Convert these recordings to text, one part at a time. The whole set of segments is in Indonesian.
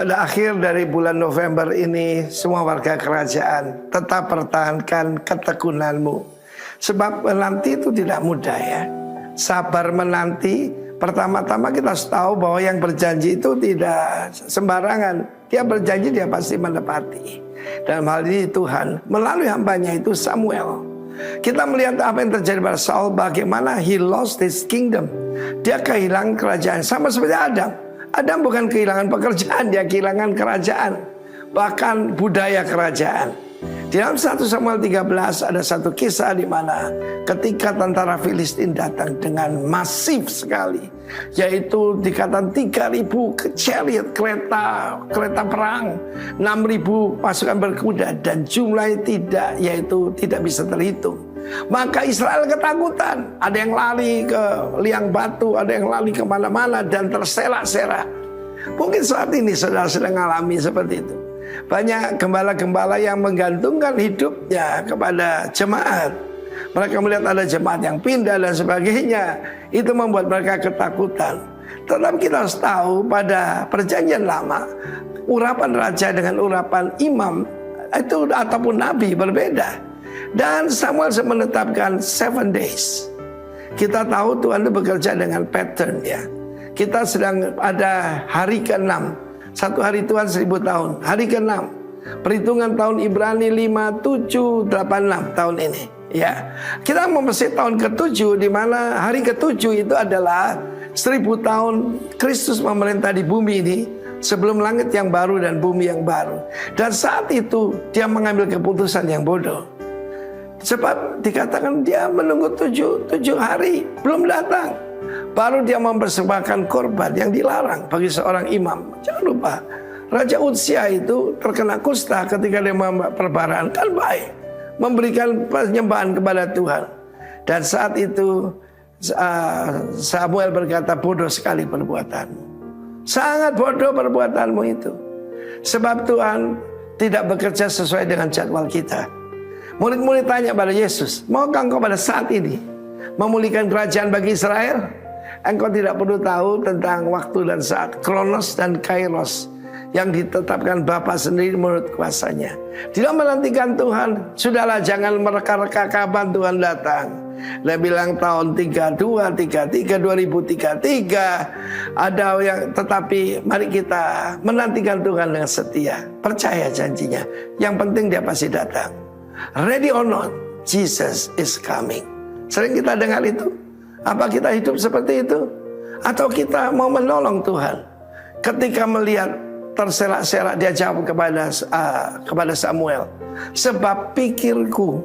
Pada akhir dari bulan November ini, semua warga kerajaan tetap pertahankan ketekunanmu. Sebab menanti itu tidak mudah ya. Sabar menanti. Pertama-tama kita harus tahu bahwa yang berjanji itu tidak sembarangan. Dia berjanji, dia pasti menepati. Dalam hal ini Tuhan melalui hambanya itu Samuel. Kita melihat apa yang terjadi pada Saul, bagaimana he lost his kingdom. Dia kehilangan kerajaan sama seperti Adam. Adam bukan kehilangan pekerjaan, dia kehilangan kerajaan, bahkan budaya kerajaan. Di dalam 1 Samuel 13 ada satu kisah di mana ketika tentara Filistin datang dengan masif sekali, yaitu dikatakan 3.000 chariot, kereta perang, 6.000 pasukan berkuda, dan jumlahnya tidak bisa terhitung. Maka Israel ketakutan. Ada yang lari ke liang batu, ada yang lari kemana-mana dan terserak-serak. Mungkin saat ini saudara sedang mengalami seperti itu. Banyak gembala-gembala yang menggantungkan hidupnya kepada jemaat. Mereka melihat ada jemaat yang pindah dan sebagainya. Itu membuat mereka ketakutan. Tetapi kita harus tahu pada perjanjian lama, urapan raja dengan urapan imam itu ataupun nabi berbeda. Dan Samuel menetapkan 7 days. Kita tahu Tuhan itu bekerja dengan pattern ya. Kita sedang ada hari ke-6. Satu hari Tuhan 1000 tahun. Hari ke-6. Perhitungan tahun Ibrani 5786 tahun ini. Ya, kita memasuki tahun ke-7 di mana hari ke-7 itu adalah 1000 tahun Kristus memerintah di bumi ini. Sebelum langit yang baru dan bumi yang baru. Dan saat itu dia mengambil keputusan yang bodoh. Sebab dikatakan dia menunggu 7 hari belum datang. Baru dia mempersembahkan korban yang dilarang bagi seorang imam. Jangan lupa, Raja Uzia itu terkena kusta ketika dia memperbarankan baik, memberikan penyembahan kepada Tuhan. Dan saat itu Samuel berkata, bodoh sekali perbuatanmu. Sangat bodoh perbuatanmu itu. Sebab Tuhan tidak bekerja sesuai dengan jadwal kita. Murid-murid tanya pada Yesus, maukah engkau pada saat ini memulihkan kerajaan bagi Israel? Engkau tidak perlu tahu tentang waktu dan saat, Kronos dan Kairos, yang ditetapkan Bapa sendiri menurut kuasanya. Tidak menantikan Tuhan. Sudahlah, jangan mereka-reka kapan Tuhan datang. Dia bilang tahun 32, 33, 2033 ada yang, tetapi mari kita menantikan Tuhan dengan setia. Percaya janjinya. Yang penting dia pasti datang. Ready or not, Jesus is coming. Sering kita dengar itu. Apa kita hidup seperti itu? Atau kita mau menolong Tuhan? Ketika melihat terserak-serak, dia jawab kepada Samuel, sebab pikirku.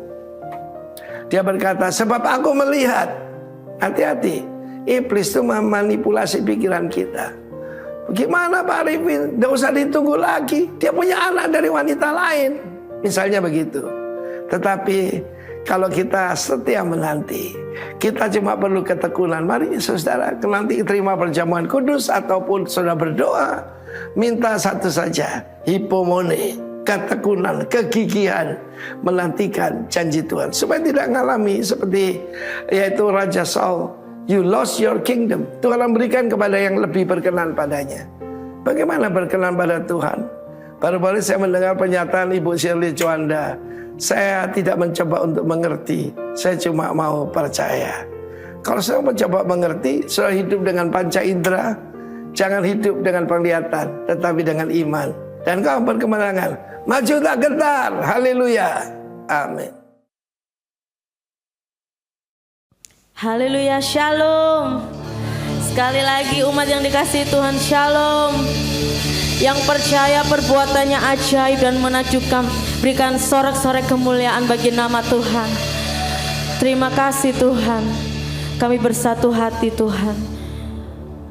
Dia berkata, sebab aku melihat. Hati-hati, iblis itu memanipulasi pikiran kita. Gimana Pak Arifin? Tidak usah ditunggu lagi. Dia punya anak dari wanita lain. Misalnya begitu. Tetapi kalau kita setia menanti, kita cuma perlu ketekunan. Mari saudara, nanti terima perjamuan kudus ataupun saudara berdoa, minta satu saja, hipomone, ketekunan, kegigihan menantikan janji Tuhan, supaya tidak mengalami seperti yaitu Raja Saul. You lost your kingdom. Tuhan memberikan kepada yang lebih berkenan padanya. Bagaimana berkenan pada Tuhan? Baru-baru saya mendengar pernyataan Ibu Shirley Juanda. Saya tidak mencoba untuk mengerti, saya cuma mau percaya. Kalau saya mencoba mengerti, saya hidup dengan panca indera. Jangan hidup dengan penglihatan, tetapi dengan iman. Dan kau berkemenangan. Maju tak gentar. Haleluya. Amin. Haleluya, shalom. Sekali lagi umat yang dikasihi Tuhan, shalom. Yang percaya perbuatannya ajaib dan menakjubkan, berikan sorak-sorai kemuliaan bagi nama Tuhan. Terima kasih Tuhan. Kami bersatu hati Tuhan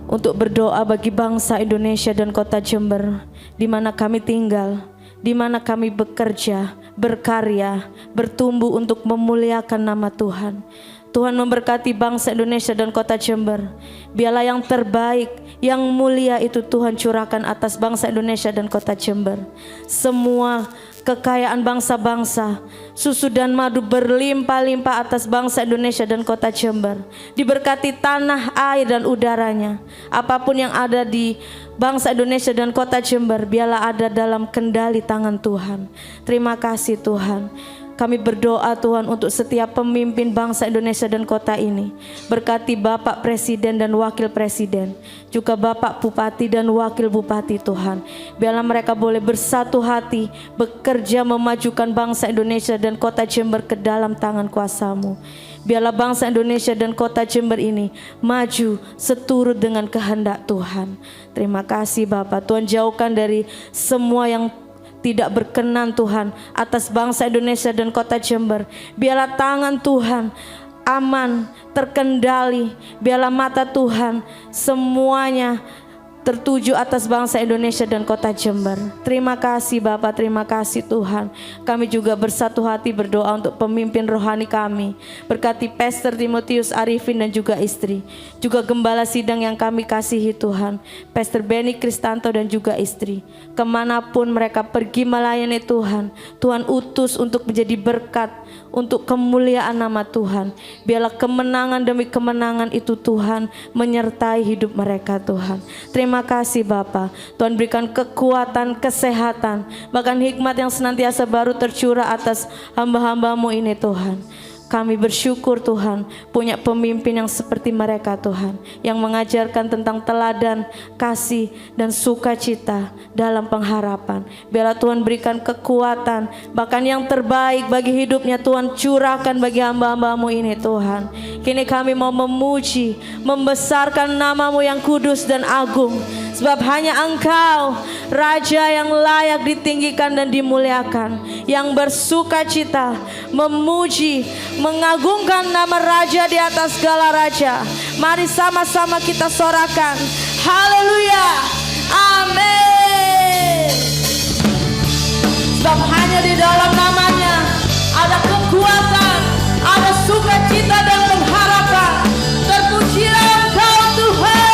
untuk berdoa bagi bangsa Indonesia dan kota Jember, di mana kami tinggal, di mana kami bekerja, berkarya, bertumbuh untuk memuliakan nama Tuhan. Tuhan memberkati bangsa Indonesia dan kota Jember. Biarlah yang terbaik, yang mulia itu Tuhan curahkan atas bangsa Indonesia dan kota Jember. Semua kekayaan bangsa-bangsa, susu dan madu berlimpah-limpah atas bangsa Indonesia dan kota Jember. Diberkati tanah, air dan udaranya. Apapun yang ada di bangsa Indonesia dan kota Jember, biarlah ada dalam kendali tangan Tuhan. Terima kasih Tuhan. Kami berdoa Tuhan untuk setiap pemimpin bangsa Indonesia dan kota ini. Berkati Bapak Presiden dan Wakil Presiden, juga Bapak Bupati dan Wakil Bupati Tuhan. Biarlah mereka boleh bersatu hati, bekerja memajukan bangsa Indonesia dan kota Jember ke dalam tangan kuasa-Mu. Biarlah bangsa Indonesia dan kota Jember ini maju seturut dengan kehendak Tuhan. Terima kasih Bapak. Tuhan jauhkan dari semua yang tidak berkenan Tuhan atas bangsa Indonesia dan kota Jember. Biarlah tangan Tuhan aman, terkendali. Biarlah mata Tuhan semuanya tertuju atas bangsa Indonesia dan kota Jember. Terima kasih Bapak, terima kasih Tuhan. Kami juga bersatu hati berdoa untuk pemimpin rohani kami. Berkati Pastor Timotius Arifin dan juga istri. Juga gembala sidang yang kami kasihi Tuhan, Pastor Benny Kristanto dan juga istri. Kemanapun mereka pergi melayani Tuhan, Tuhan utus untuk menjadi berkat, untuk kemuliaan nama Tuhan. Biarlah kemenangan demi kemenangan itu Tuhan menyertai hidup mereka Tuhan. Terima kasih Bapa. Tuhan berikan kekuatan, kesehatan, bahkan hikmat yang senantiasa baru tercurah atas hamba-hamba-Mu ini Tuhan. Kami bersyukur Tuhan punya pemimpin yang seperti mereka Tuhan, yang mengajarkan tentang teladan, kasih dan sukacita dalam pengharapan. Biarlah Tuhan berikan kekuatan, bahkan yang terbaik bagi hidupnya Tuhan curahkan bagi hamba-hamba-Mu ini Tuhan. Kini kami mau memuji, membesarkan nama-Mu yang kudus dan agung. Sebab hanya Engkau Raja yang layak ditinggikan dan dimuliakan, yang bersukacita, memuji, mengagungkan nama Raja di atas segala raja. Mari sama-sama kita sorakan haleluya, amin. Sebab hanya di dalam namanya ada kekuatan, ada sukacita dan pengharapan. Terpujilah Engkau Tuhan.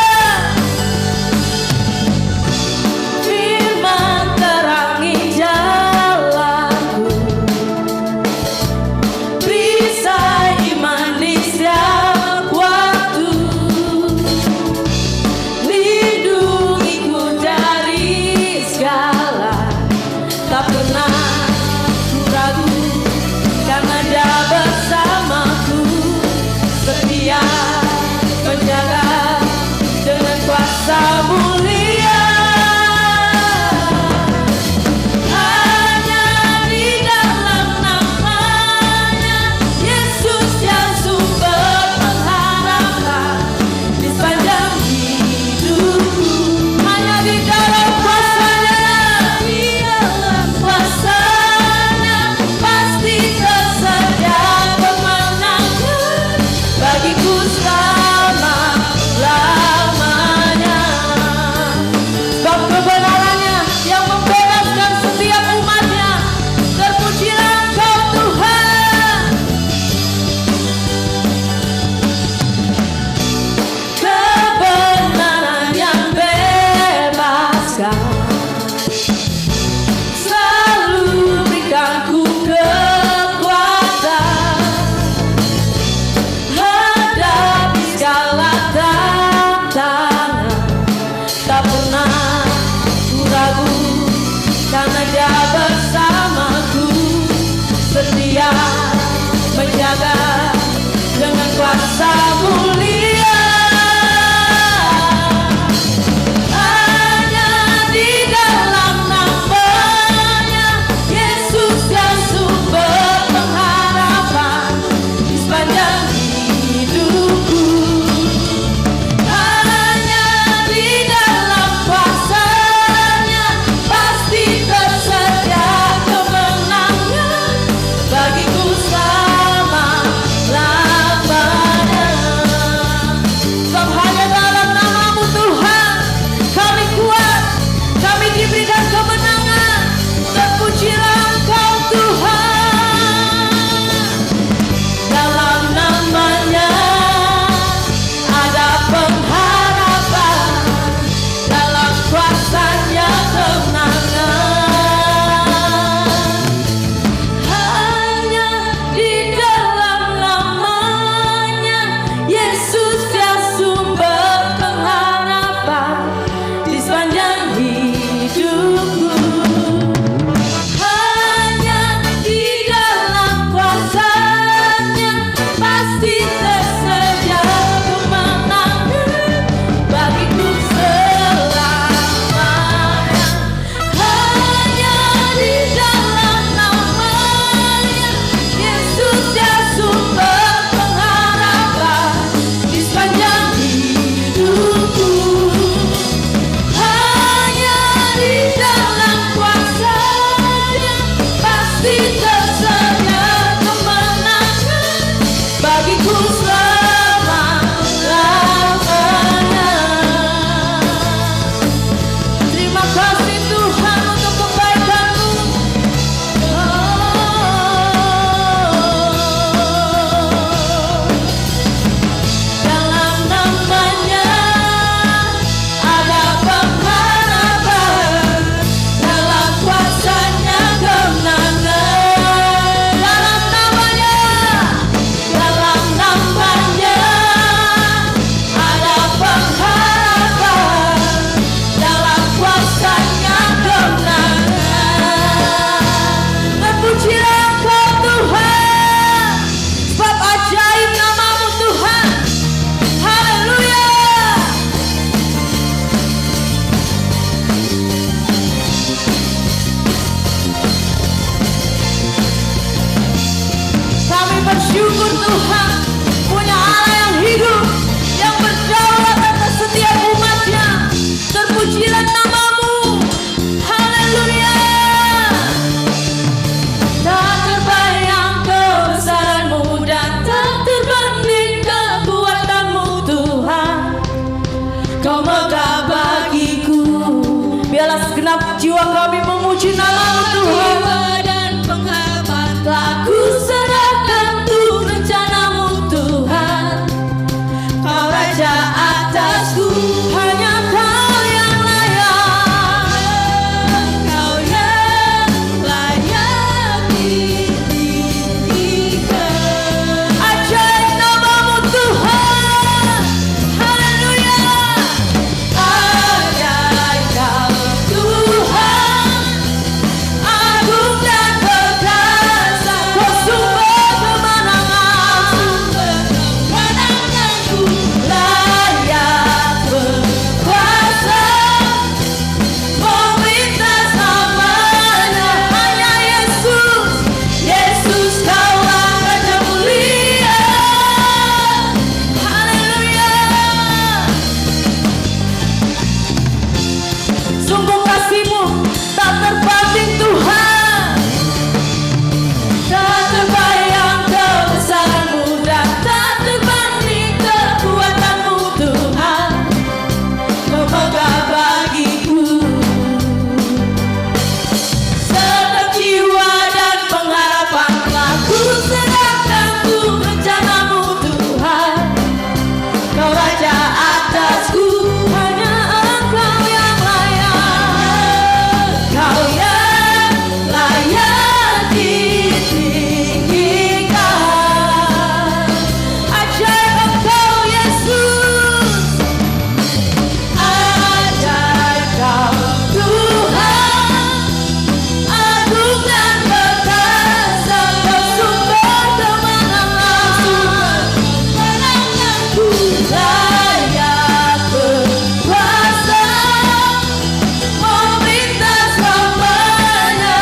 sungguh Tuhan punya Allah yang hidup, yang berdaulat atas setiap umatnya. Terpujilah namamu. Haleluya. Tak terbayang kebesaranmu dan tak terbanding kekuatanmu Tuhan. Kau megah bagiku. Biarlah segenap jiwa kami memuji namamu Tuhan. Dan penghabat aku serahkan untuk rencanamu Tuhan. Kau raja atasku, hanya kau yang layak. Kau yang layak ditinggikan. Ajaib namamu Tuhan. Haleluya. Ajaib kau Tuhan, agung dan perkasa. Kau sumber kemenangan. Kemenanganku layak berkuasa. Meminta selamanya hanya Yesus. Yesus kaulah Raja mulia. Haleluya. Sungguh kasih-Mu tak terbanding Tuhan. Tak terbayang kebesaran-Mu dan tak terbanding kekuatan-Mu Tuhan. Kau megah bagiku. Setiap jiwa dan pengharapan telah ku serahkan untuk rencana-Mu Tuhan. Kau raja atasku, hanya Engkau yang layak. Kau yang layak ditinggikan. Ajaib Engkau Yesus. Ajaib Kau Tuhan, agung dan perkasa. Kau sumber kemenangan. Kemenanganku layak berkuasa. Meminta selamanya.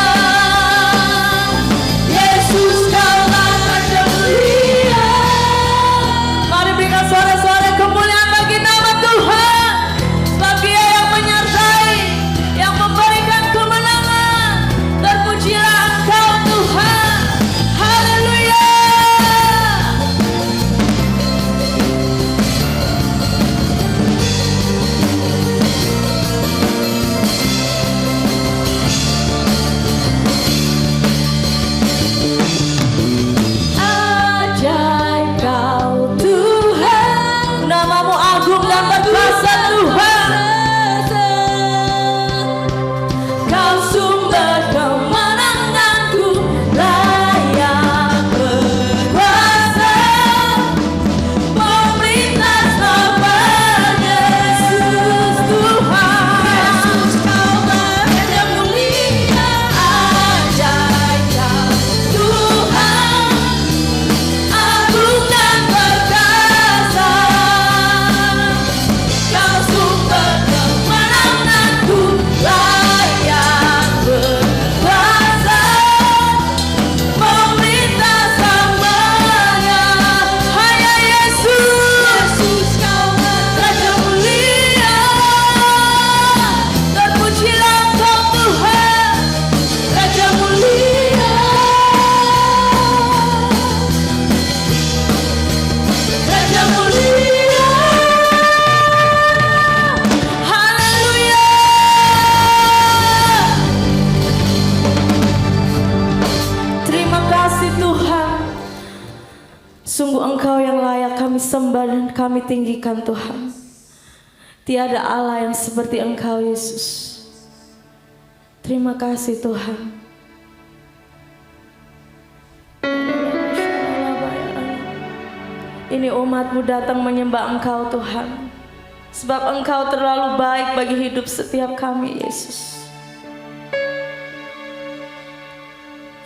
Yesus kaulah Raja mulia. Mari berikan suara-suara kemuliaan bagi nama Tuhan. Sebab Dia yang menyertai, yang memberikan kemenangan. Terpujilah Engkau Tuhan. Haleluya. Ajaib Kau Tuhan, namamu agung dan berkuasa Tuhan. Kau sumber kemenanganku, layak berkuasa. Memerintah selamanya Yesus Tuhan. Yesus kaulah Raja mulia. Ajaib Kau Tuhan, agung dan perkasa. Kau sumber kemenanganku, layak berkuasa. Memerintah selamanya hanya Yesus. Yesus kaulah Raja mulia. Terpujilah Engkau Tuhan, Raja mulia. Raja mulia. Haleluya. Terima kasih Tuhan. Sungguh Engkau yang layak kami sembah dan kami tinggikan Tuhan. Tiada Allah yang seperti Engkau Yesus. Terima kasih Tuhan. Ini umat-Mu datang menyembah Engkau Tuhan. Sebab Engkau terlalu baik bagi hidup setiap kami Yesus.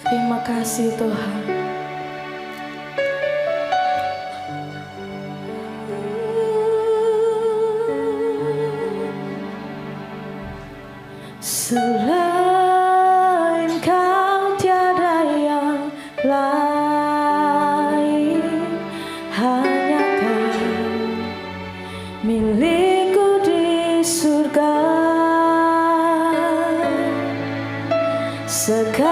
Terima kasih Tuhan. Selain Kau tiada yang lain. Sekalipun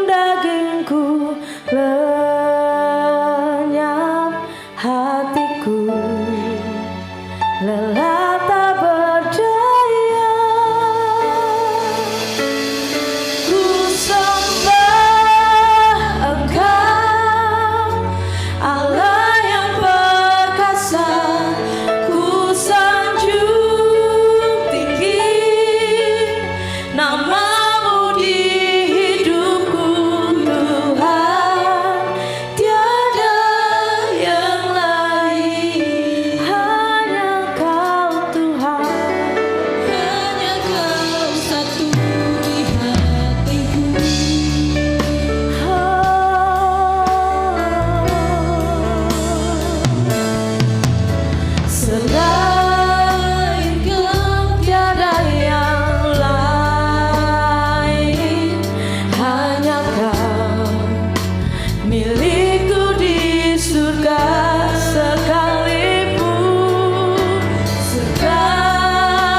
dagingku lenyap, hatiku lelah tak berdaya. Ku sembah Engkau, Allah yang perkasa. Ku sanjung tinggi namamu di hidupku, Tuhan. Tiada yang lain, hanya Kau, Tuhan. Hanya Kau satu di hatiku. Selain Kau tiada yang lain, hanya Kau milikku di surga.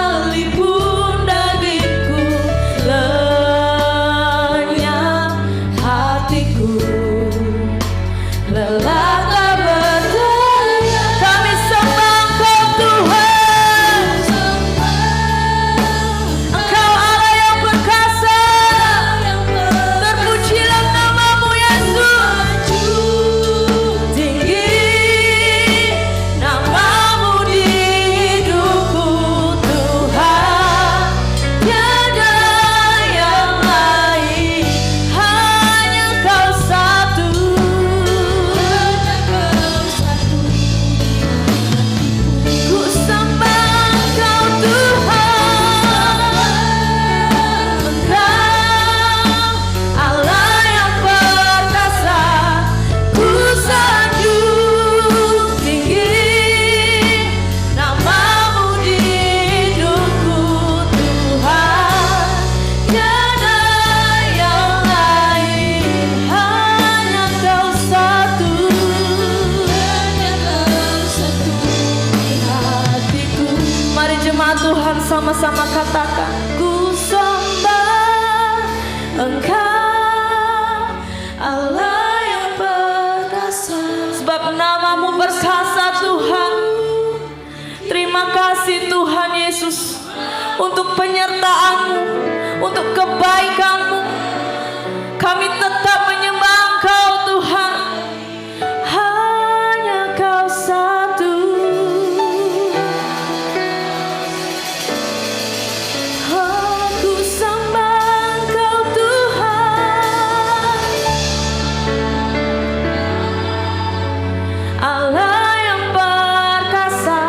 Sekalipun dagingku lenyap, hatiku lelah tak berdaya. Kami sembah Engkau, Tuhan. Engkau Allah yang perkasa. Terpujilah namamu, Yesus. Tinggi namamu di hidupku, Tuhan. Tiada yang lain, hanya Kau satu. Ku sembah Engkau, Tuhan. Engkau Allah yang perkasa. Ku sanjung tinggi namamu di hidupku, Tuhan. Tiada yang lain, hanya Kau satu. Hatiku, mari jemaat Tuhan sama-sama katakan, ku sembah Engkau, Allah yang perkasa. Sebab namamu perkasa, Tuhan. Terima kasih Tuhan Yesus untuk penyertaan-Mu, untuk kebaikan-Mu. Kami tetap menyembah Engkau, Tuhan. Hanya Kau satu. Aku sembah Engkau, Tuhan. Allah yang perkasa.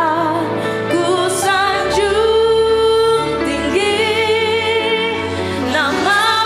Ku sanjung tinggi namamu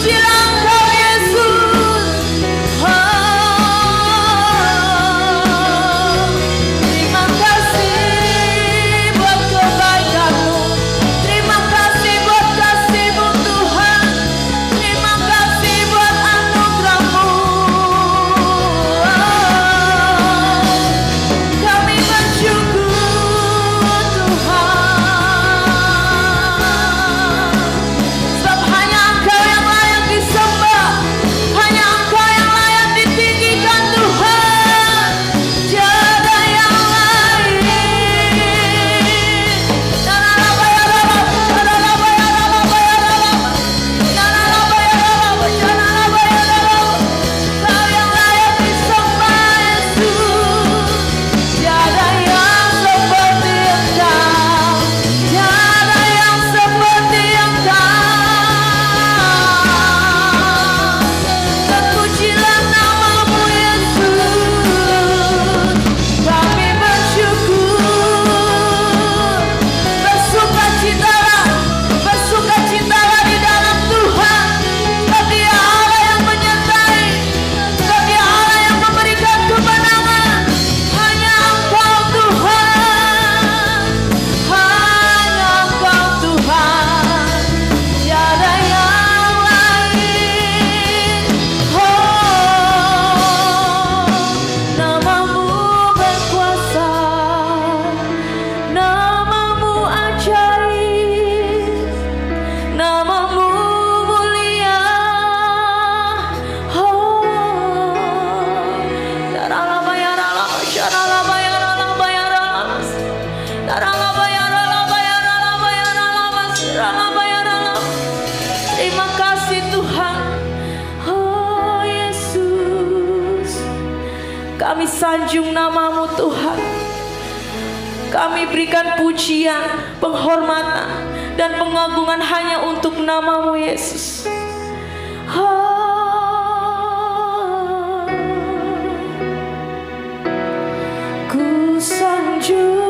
terpujilah Engkau Yesus. Terima kasih buat kebaikan-Mu. Terima kasih buat kasih-Mu Tuhan. Terima kasih buat anugerah-Mu. Kami bersyukur Tuhan. Sebab hanya Engkau yang layak disembah. Hanya Engkau yang layak ditinggikan Tuhan. Tiada yang lain. Kau yang layak disembah Yesus. Tiada yang seperti Engkau. Tiada yang seperti Engkau. Terpujilah nama-Mu Yesus. Kami bersyukur. Bersukacitalah di dalam Tuhan. Sebab Dia Allah yang menyertai. Sebab Dia Allah yang memberikan kemenangan. Hanya Engkau Tuhan. Hanya Engkau Tuhan. Tiada yang lain. Nama-Mu berkuasa. Nama-Mu ajaib. Nama-Mu mulia. Terima kasih Tuhan. Oh Yesus, kami sanjung nama-Mu Tuhan. Kami berikan pujian, penghormatan, dan pengagungan hanya untuk nama-Mu Yesus. Ku sanjung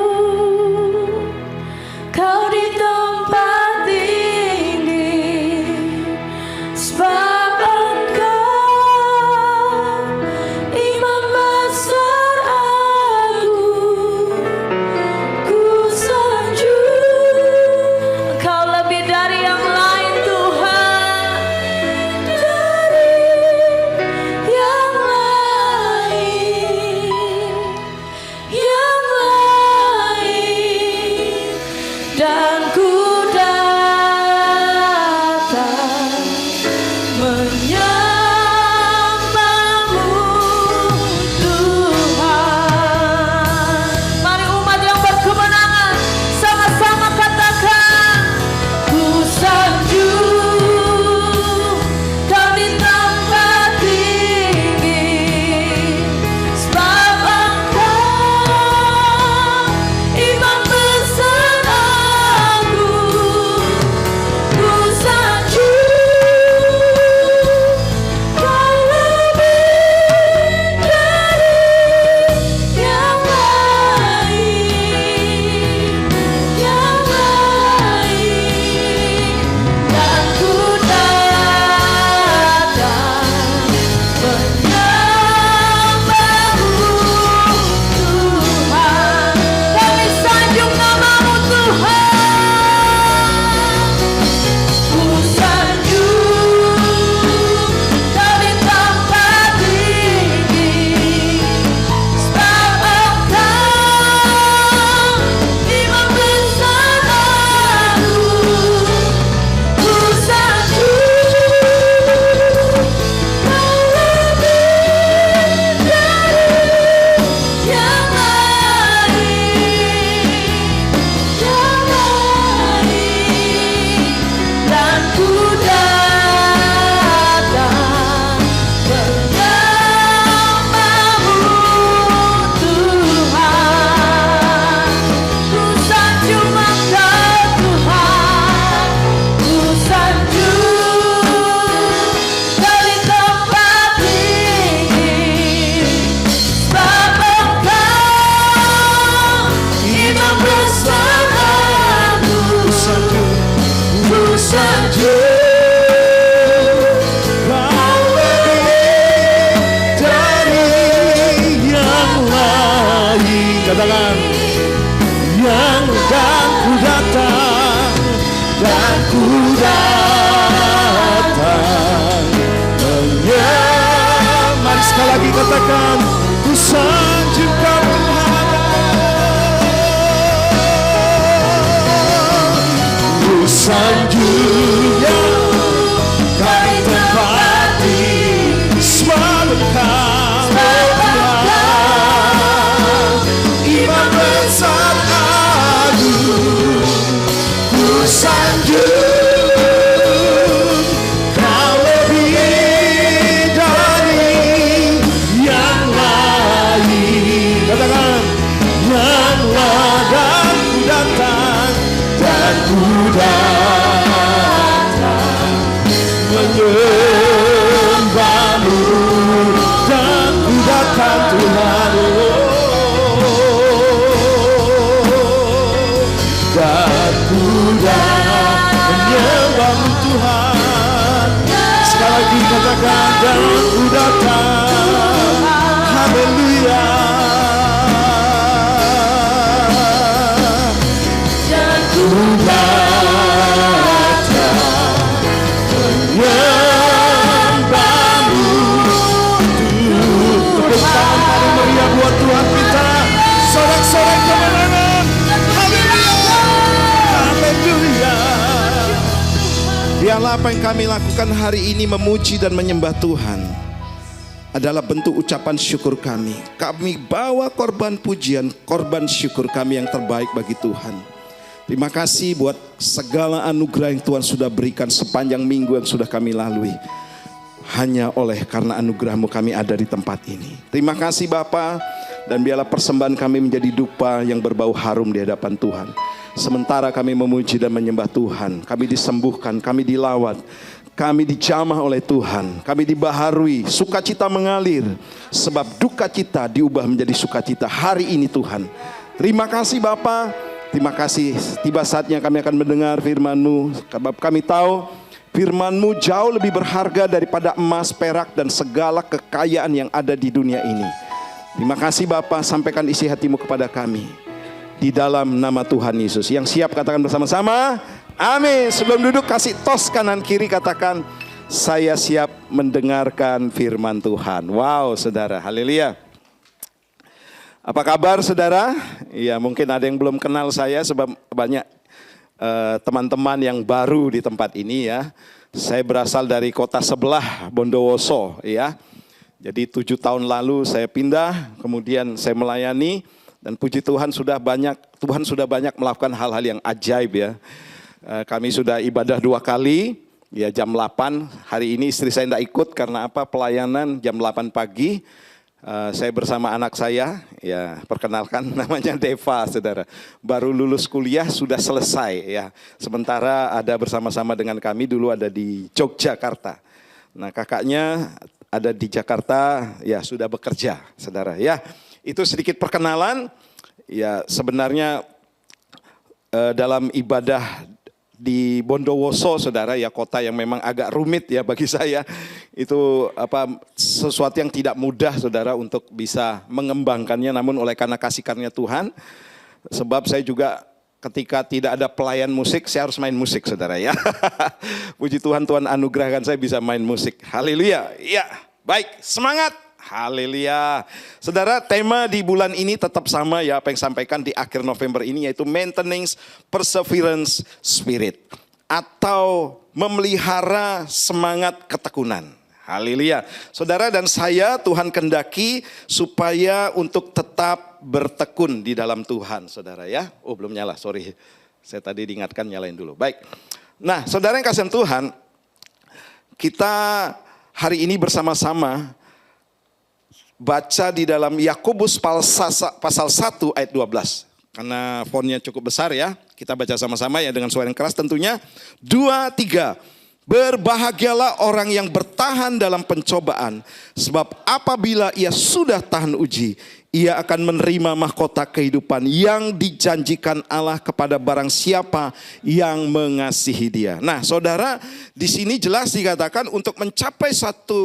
Kau di tempat tinggi, sebab Engkau Imam besar agung. Ku sanjung Engkau lebih dari yang lain Tuhan. Sekali lagi katakan, ku sanjungkan Tuhan. Ku sanjungnya kami tempati semalam Tuhan. Iman besar agung ku sanjung, kau lebih dari yang lain. Katakan, yang ladang ku datang dan ku datang menyembahmu, dan ku datang Tuhan, dan ku datang menyembahmu Tuhan. Sekali lagi katakan, dan ku datang. Haleluya. Dan ku datang menyembahmu. Tepuk tangan paling meriah buat Tuhan kita. Sorak-sorai kemenangan. Haleluya. Haleluya. Biarlah apa yang kami lakukan hari ini memuji dan menyembah Tuhan adalah bentuk ucapan syukur kami. Kami bawa korban pujian, korban syukur kami yang terbaik bagi Tuhan. Terima kasih buat segala anugerah yang Tuhan sudah berikan sepanjang minggu yang sudah kami lalui. Hanya oleh karena anugerah-Mu kami ada di tempat ini. Terima kasih Bapa, dan biarlah persembahan kami menjadi dupa yang berbau harum di hadapan Tuhan. Sementara kami memuji dan menyembah Tuhan, kami disembuhkan, kami dilawat, kami dijamah oleh Tuhan, kami dibaharui, sukacita mengalir, sebab duka cita diubah menjadi sukacita hari ini Tuhan. Terima kasih Bapa, terima kasih. Tiba saatnya kami akan mendengar firman-Mu, sebab kami tahu firman-Mu jauh lebih berharga daripada emas, perak, dan segala kekayaan yang ada di dunia ini. Terima kasih Bapa, sampaikan isi hati-Mu kepada kami. Di dalam nama Tuhan Yesus. Yang siap katakan bersama-sama, amin. Sebelum duduk kasih tos kanan kiri, katakan, saya siap mendengarkan firman Tuhan. Wow saudara, haleluya. Apa kabar saudara? Ya mungkin ada yang belum kenal saya, sebab banyak teman-teman yang baru di tempat ini ya. Saya berasal dari kota sebelah, Bondowoso ya. Jadi 7 tahun lalu saya pindah, kemudian saya melayani. Dan puji Tuhan sudah banyak melakukan hal-hal yang ajaib ya. Kami sudah ibadah 2 kali, ya jam 8. Hari ini istri saya tidak ikut karena apa? Pelayanan jam 8 pagi. Saya bersama anak saya, ya perkenalkan namanya Deva saudara. Baru lulus kuliah sudah selesai ya. Sementara ada bersama-sama dengan kami dulu ada di Yogyakarta. Nah kakaknya ada di Jakarta, ya sudah bekerja saudara ya. Itu sedikit perkenalan, ya sebenarnya dalam ibadah di Bondowoso saudara ya, kota yang memang agak rumit ya bagi saya. Itu sesuatu yang tidak mudah saudara untuk bisa mengembangkannya, namun oleh karena kasih karunia Tuhan, sebab saya juga ketika tidak ada pelayan musik, saya harus main musik saudara ya. Puji Tuhan, Tuhan anugerahkan saya bisa main musik. Haleluya. Ya, baik, semangat. Haleluya. Saudara, tema di bulan ini tetap sama ya, apa yang sampaikan di akhir November ini, yaitu maintenance perseverance spirit, atau memelihara semangat ketekunan. Haleluya. Saudara dan saya Tuhan kendaki supaya untuk tetap bertekun di dalam Tuhan saudara ya. Oh belum nyala, sorry. Saya tadi diingatkan nyalain dulu. Baik. Nah saudara yang kasih Tuhan, kita hari ini bersama-sama baca di dalam Yakobus pasal 1 ayat 12. Karena fontnya cukup besar ya. Kita baca sama-sama ya dengan suara yang keras tentunya. 2, 3. Berbahagialah orang yang bertahan dalam pencobaan. Sebab apabila ia sudah tahan uji, ia akan menerima mahkota kehidupan yang dijanjikan Allah kepada barang siapa yang mengasihi dia. Nah saudara, di sini jelas dikatakan untuk mencapai satu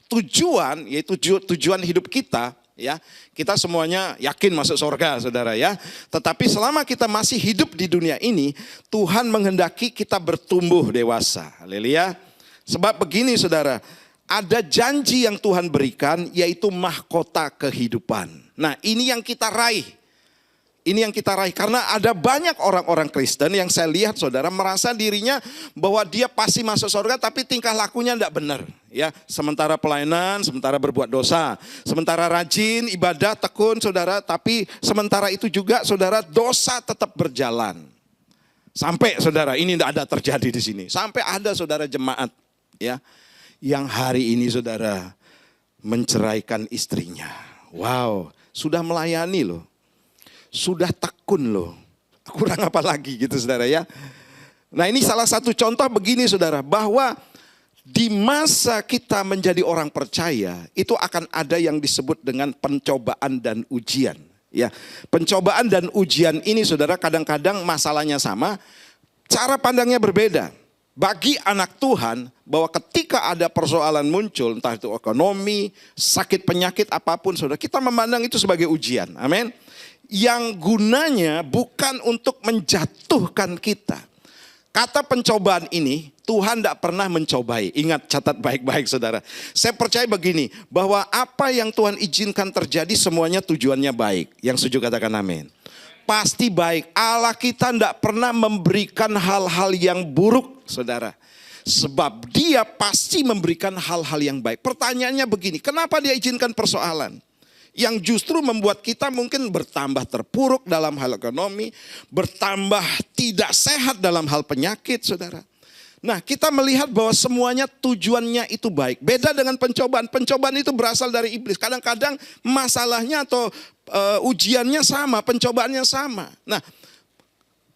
tujuan, yaitu tujuan hidup kita, ya kita semuanya yakin masuk surga saudara ya. Tetapi selama kita masih hidup di dunia ini, Tuhan menghendaki kita bertumbuh dewasa. Haleluya. Sebab begini saudara, ada janji yang Tuhan berikan, yaitu mahkota kehidupan. Nah, ini yang kita raih. Ini yang kita raih, karena ada banyak orang-orang Kristen yang saya lihat saudara merasa dirinya bahwa dia pasti masuk surga tapi tingkah lakunya tidak benar. Ya, sementara pelayanan, sementara berbuat dosa, sementara rajin, ibadah, tekun saudara, tapi sementara itu juga saudara dosa tetap berjalan. Sampai saudara ini tidak ada terjadi di sini. Sampai ada saudara jemaat ya yang hari ini saudara menceraikan istrinya. Wow, sudah melayani loh. Sudah tekun loh. Kurang apa lagi gitu saudara ya. Nah, ini salah satu contoh begini saudara, bahwa di masa kita menjadi orang percaya itu akan ada yang disebut dengan pencobaan dan ujian. Ya, pencobaan dan ujian ini saudara kadang-kadang masalahnya sama, cara pandangnya berbeda. Bagi anak Tuhan, bahwa ketika ada persoalan muncul, entah itu ekonomi, sakit, penyakit, apapun saudara, kita memandang itu sebagai ujian. Amin. Yang gunanya bukan untuk menjatuhkan kita. Kata pencobaan ini, Tuhan tidak pernah mencobai. Ingat, catat baik-baik saudara. Saya percaya begini, bahwa apa yang Tuhan izinkan terjadi semuanya tujuannya baik. Yang setuju katakan amin. Pasti baik. Allah kita tidak pernah memberikan hal-hal yang buruk saudara. Sebab dia pasti memberikan hal-hal yang baik. Pertanyaannya begini, kenapa dia izinkan persoalan? Yang justru membuat kita mungkin bertambah terpuruk dalam hal ekonomi, bertambah tidak sehat dalam hal penyakit saudara. Nah, kita melihat bahwa semuanya tujuannya itu baik. Beda dengan pencobaan. Pencobaan itu berasal dari iblis. Kadang-kadang masalahnya atau ujiannya sama, pencobaannya sama. Nah,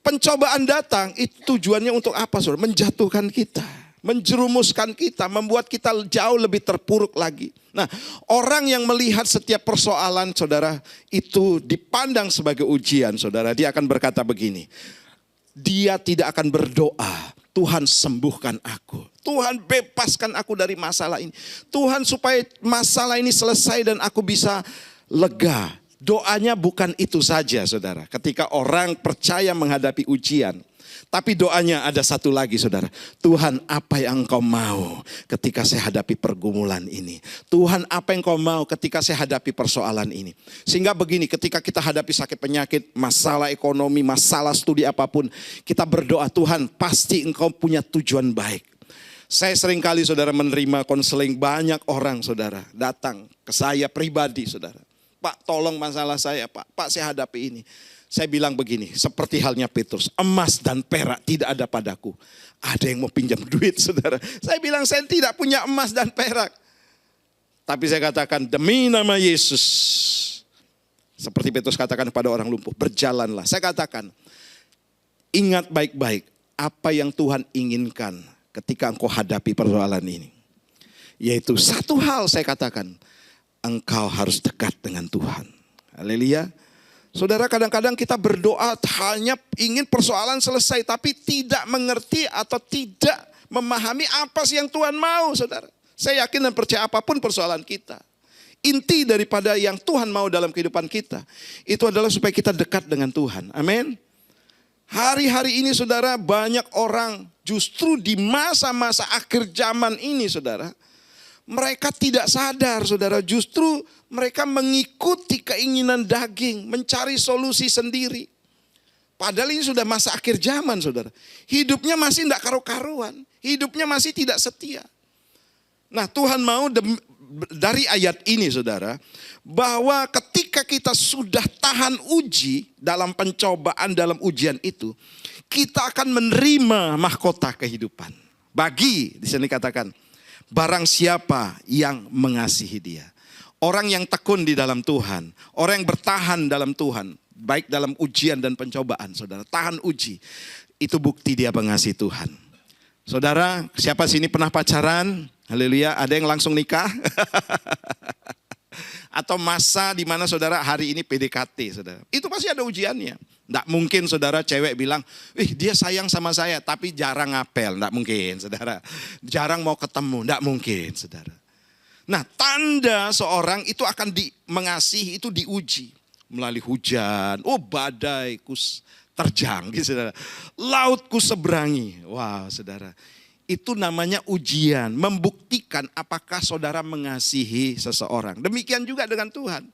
pencobaan datang itu tujuannya untuk apa saudara? Menjatuhkan kita, menjerumuskan kita, membuat kita jauh lebih terpuruk lagi. Nah, orang yang melihat setiap persoalan saudara itu dipandang sebagai ujian saudara, dia akan berkata begini, dia tidak akan berdoa, Tuhan sembuhkan aku, Tuhan bebaskan aku dari masalah ini, Tuhan supaya masalah ini selesai dan aku bisa lega. Doanya bukan itu saja saudara, ketika orang percaya menghadapi ujian. Tapi doanya ada satu lagi saudara. Tuhan, apa yang Engkau mau ketika saya hadapi pergumulan ini? Tuhan, apa yang Engkau mau ketika saya hadapi persoalan ini? Sehingga begini, ketika kita hadapi sakit penyakit, masalah ekonomi, masalah studi apapun, kita berdoa, Tuhan pasti Engkau punya tujuan baik. Saya seringkali saudara menerima konseling, banyak orang saudara datang ke saya pribadi saudara. Pak, tolong masalah saya Pak saya hadapi ini. Saya bilang begini, seperti halnya Petrus, emas dan perak tidak ada padaku. Ada yang mau pinjam duit saudara. Saya bilang saya tidak punya emas dan perak. Tapi saya katakan demi nama Yesus. Seperti Petrus katakan kepada orang lumpuh, berjalanlah. Saya katakan, ingat baik-baik apa yang Tuhan inginkan ketika engkau hadapi persoalan ini. Yaitu satu hal saya katakan, engkau harus dekat dengan Tuhan. Haleluya. Saudara, kadang-kadang kita berdoa hanya ingin persoalan selesai, tapi tidak mengerti atau tidak memahami apa sih yang Tuhan mau saudara. Saya yakin dan percaya apapun persoalan kita, inti daripada yang Tuhan mau dalam kehidupan kita, itu adalah supaya kita dekat dengan Tuhan. Amin. Hari-hari ini saudara, banyak orang justru di masa-masa akhir zaman ini saudara, mereka tidak sadar saudara, justru mereka mengikuti keinginan daging, mencari solusi sendiri. Padahal ini sudah masa akhir zaman saudara. Hidupnya masih tidak karu-karuan, hidupnya masih tidak setia. Nah, Tuhan mau dari ayat ini saudara, bahwa ketika kita sudah tahan uji dalam pencobaan, dalam ujian itu, kita akan menerima mahkota kehidupan. Bagi, di sini katakan, barang siapa yang mengasihi dia. Orang yang tekun di dalam Tuhan, orang yang bertahan dalam Tuhan, baik dalam ujian dan pencobaan saudara, tahan uji, itu bukti dia mengasihi Tuhan. Saudara, siapa sini pernah pacaran? Haleluya, ada yang langsung nikah? Atau masa di mana saudara hari ini PDKT saudara, itu pasti ada ujiannya. Tidak mungkin saudara cewek bilang, dia sayang sama saya tapi jarang ngapel. Tidak mungkin saudara. Jarang mau ketemu, tidak mungkin saudara. Nah, tanda seorang itu akan mengasihi itu diuji. Melalui hujan, badai terjang gitu saudara. Laut ku seberangi. Wow saudara, Itu namanya ujian, membuktikan apakah saudara mengasihi seseorang. Demikian juga dengan Tuhan.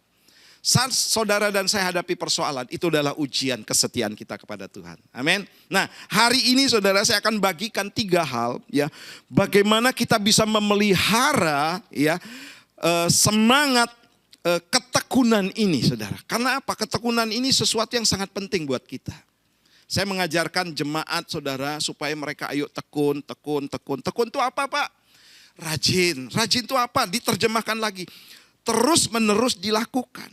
Saat saudara dan saya hadapi persoalan, itu adalah ujian kesetiaan kita kepada Tuhan. Amin. Nah, hari ini saudara saya akan bagikan 3 hal ya, bagaimana kita bisa memelihara ya semangat ketekunan ini saudara. Karena apa? Ketekunan ini sesuatu yang sangat penting buat kita. Saya mengajarkan jemaat saudara supaya mereka ayo tekun. Tekun itu apa Pak? Rajin. Rajin itu apa? Diterjemahkan lagi. Terus menerus dilakukan.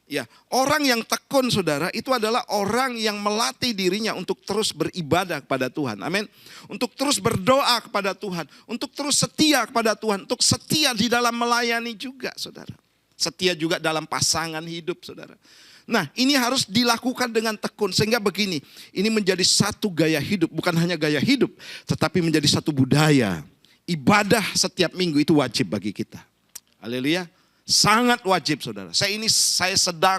Ya, orang yang tekun saudara itu adalah orang yang melatih dirinya untuk terus beribadah kepada Tuhan. Amin. Untuk terus berdoa kepada Tuhan, untuk terus setia kepada Tuhan, untuk setia di dalam melayani juga saudara. Setia juga dalam pasangan hidup saudara. Nah, ini harus dilakukan dengan tekun sehingga begini, ini menjadi satu gaya hidup, bukan hanya gaya hidup, tetapi menjadi satu budaya. Ibadah setiap minggu itu wajib bagi kita. Haleluya. Sangat wajib saudara. Saya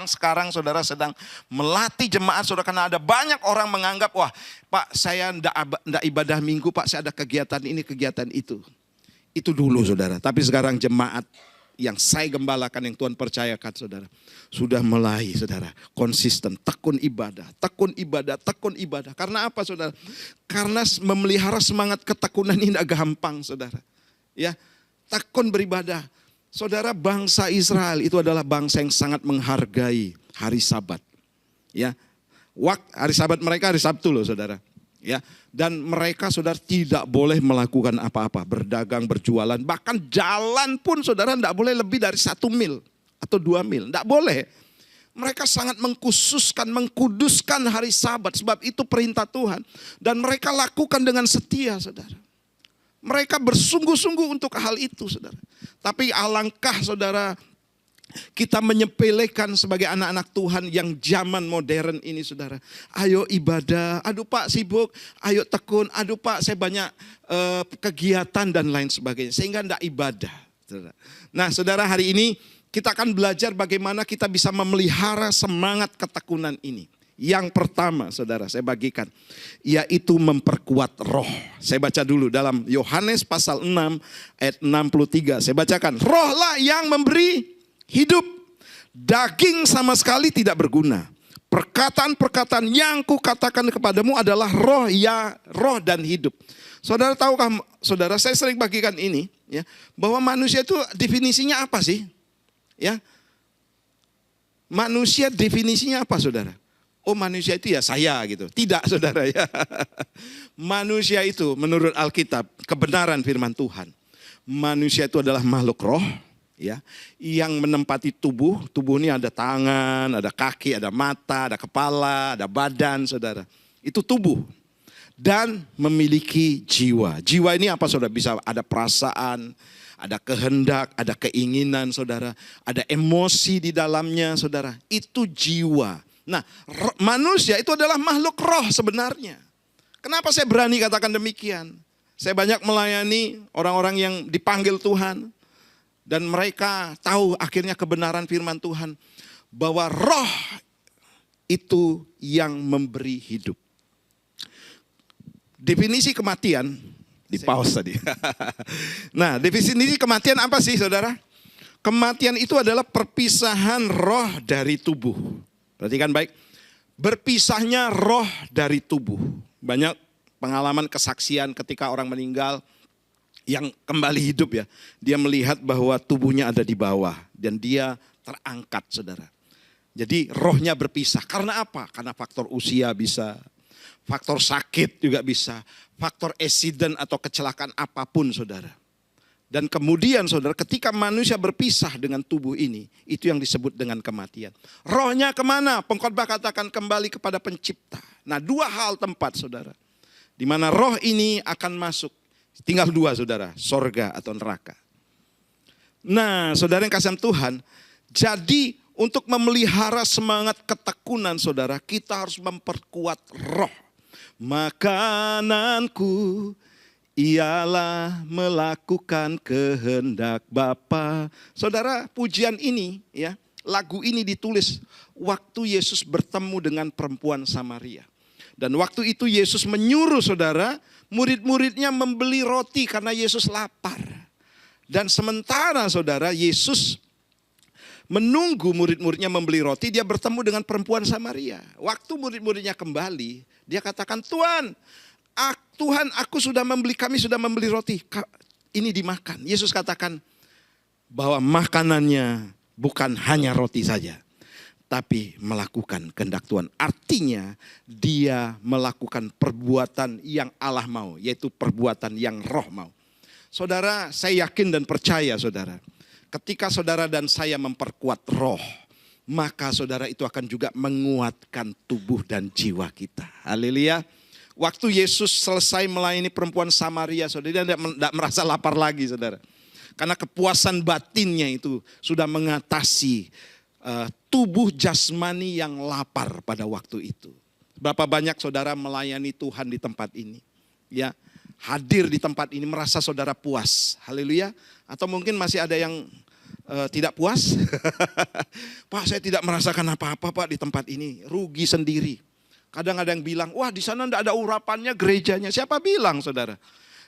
sekarang saudara sedang melatih jemaat saudara, karena ada banyak orang menganggap, wah Pak saya enggak ibadah minggu Pak, saya ada kegiatan ini kegiatan itu. Itu dulu saudara. Tapi sekarang jemaat yang saya gembalakan, yang Tuhan percayakan saudara, sudah mulai saudara konsisten, tekun ibadah. Karena apa saudara? Karena memelihara semangat ketekunan ini tidak gampang saudara. Ya, tekun beribadah. Saudara, bangsa Israel itu adalah bangsa yang sangat menghargai hari Sabat. Ya. Hari Sabat mereka hari Sabtu loh saudara. Ya. Dan mereka saudara tidak boleh melakukan apa-apa, berdagang, berjualan, bahkan jalan pun saudara tidak boleh lebih dari 1 mil atau 2 mil, tidak boleh. Mereka sangat mengkuduskan hari Sabat, sebab itu perintah Tuhan. Dan mereka lakukan dengan setia saudara. Mereka bersungguh-sungguh untuk hal itu saudara. Tapi alangkah saudara kita menyepelekan sebagai anak-anak Tuhan yang zaman modern ini saudara. Ayo ibadah, aduh Pak sibuk, ayo tekun, aduh Pak saya banyak kegiatan dan lain sebagainya. Sehingga tidak ibadah. Saudara. Nah saudara, hari ini kita akan belajar bagaimana kita bisa memelihara semangat ketekunan ini. Yang pertama saudara saya bagikan, yaitu memperkuat roh. Saya baca dulu dalam Yohanes pasal 6 ayat 63. Saya bacakan, rohlah yang memberi hidup, daging sama sekali tidak berguna. Perkataan-perkataan yang kukatakan kepadamu adalah roh dan hidup. Saudara tahukah saudara, saya sering bagikan ini ya, bahwa manusia itu definisinya apa sih? Ya. Manusia definisinya apa saudara? Oh manusia itu ya saya gitu. Tidak saudara ya. Manusia itu menurut Alkitab, kebenaran firman Tuhan. Manusia itu adalah makhluk roh ya, yang menempati tubuh. Tubuh ini ada tangan, ada kaki, ada mata, ada kepala, ada badan saudara. Itu tubuh. Dan memiliki jiwa. Jiwa ini apa saudara? Bisa ada perasaan, ada kehendak, ada keinginan saudara. Ada emosi di dalamnya saudara. Itu jiwa. Nah, manusia itu adalah makhluk roh sebenarnya. Kenapa saya berani katakan demikian? Saya banyak melayani orang-orang yang dipanggil Tuhan. Dan mereka tahu akhirnya kebenaran firman Tuhan. Bahwa roh itu yang memberi hidup. Definisi kematian, di pause tadi. Nah, definisi kematian apa sih saudara? Kematian itu adalah perpisahan roh dari tubuh. Perhatikan baik, berpisahnya roh dari tubuh. Banyak pengalaman kesaksian ketika orang meninggal yang kembali hidup ya. Dia melihat bahwa tubuhnya ada di bawah dan dia terangkat saudara. Jadi rohnya berpisah. Karena apa? Karena faktor usia bisa, faktor sakit juga bisa, faktor accident atau kecelakaan apapun saudara. Dan kemudian saudara, ketika manusia berpisah dengan tubuh ini, itu yang disebut dengan kematian. Rohnya kemana? Pengkhotbah katakan kembali kepada pencipta. Nah 2 hal tempat saudara, di mana roh ini akan masuk. Tinggal 2 saudara, sorga atau neraka. Nah saudara yang kasih Tuhan, jadi untuk memelihara semangat ketekunan saudara, kita harus memperkuat roh. Makananku ialah melakukan kehendak Bapa. Saudara, pujian ini ya, lagu ini ditulis waktu Yesus bertemu dengan perempuan Samaria. Dan waktu itu Yesus menyuruh saudara, murid-muridnya membeli roti karena Yesus lapar. Dan sementara saudara Yesus menunggu murid-muridnya membeli roti, dia bertemu dengan perempuan Samaria. Waktu murid-muridnya kembali, dia katakan, Tuhan, aku kami sudah membeli roti, ini dimakan. Yesus katakan bahwa makanannya bukan hanya roti saja, tapi melakukan kehendak Tuhan. Artinya dia melakukan perbuatan yang Allah mau, yaitu perbuatan yang Roh mau. Saudara, saya yakin dan percaya saudara, ketika saudara dan saya memperkuat roh, maka saudara itu akan juga menguatkan tubuh dan jiwa kita. Haleluya. Waktu Yesus selesai melayani perempuan Samaria, saudara, dia tidak merasa lapar lagi saudara. Karena kepuasan batinnya itu sudah mengatasi tubuh jasmani yang lapar pada waktu itu. Berapa banyak saudara melayani Tuhan di tempat ini, ya, hadir di tempat ini merasa saudara puas, haleluya. Atau mungkin masih ada yang tidak puas, Pak saya tidak merasakan apa-apa Pak di tempat ini, rugi sendiri. Kadang ada yang bilang, wah di sana tidak ada urapannya gerejanya. Siapa bilang saudara?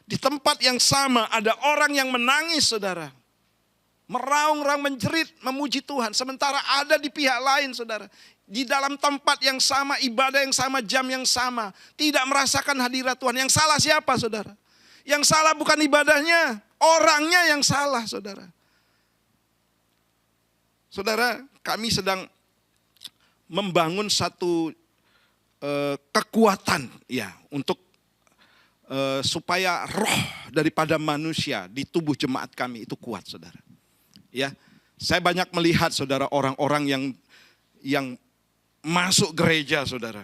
Di tempat yang sama ada orang yang menangis saudara. Meraung-raung menjerit, memuji Tuhan. Sementara ada di pihak lain saudara. Di dalam tempat yang sama, ibadah yang sama, jam yang sama. Tidak merasakan hadirat Tuhan. Yang salah siapa saudara? Yang salah bukan ibadahnya, orangnya yang salah saudara. Saudara, kami sedang membangun satu kekuatan ya untuk supaya roh daripada manusia di tubuh jemaat kami itu kuat saudara. Ya, saya banyak melihat saudara orang-orang yang masuk gereja saudara.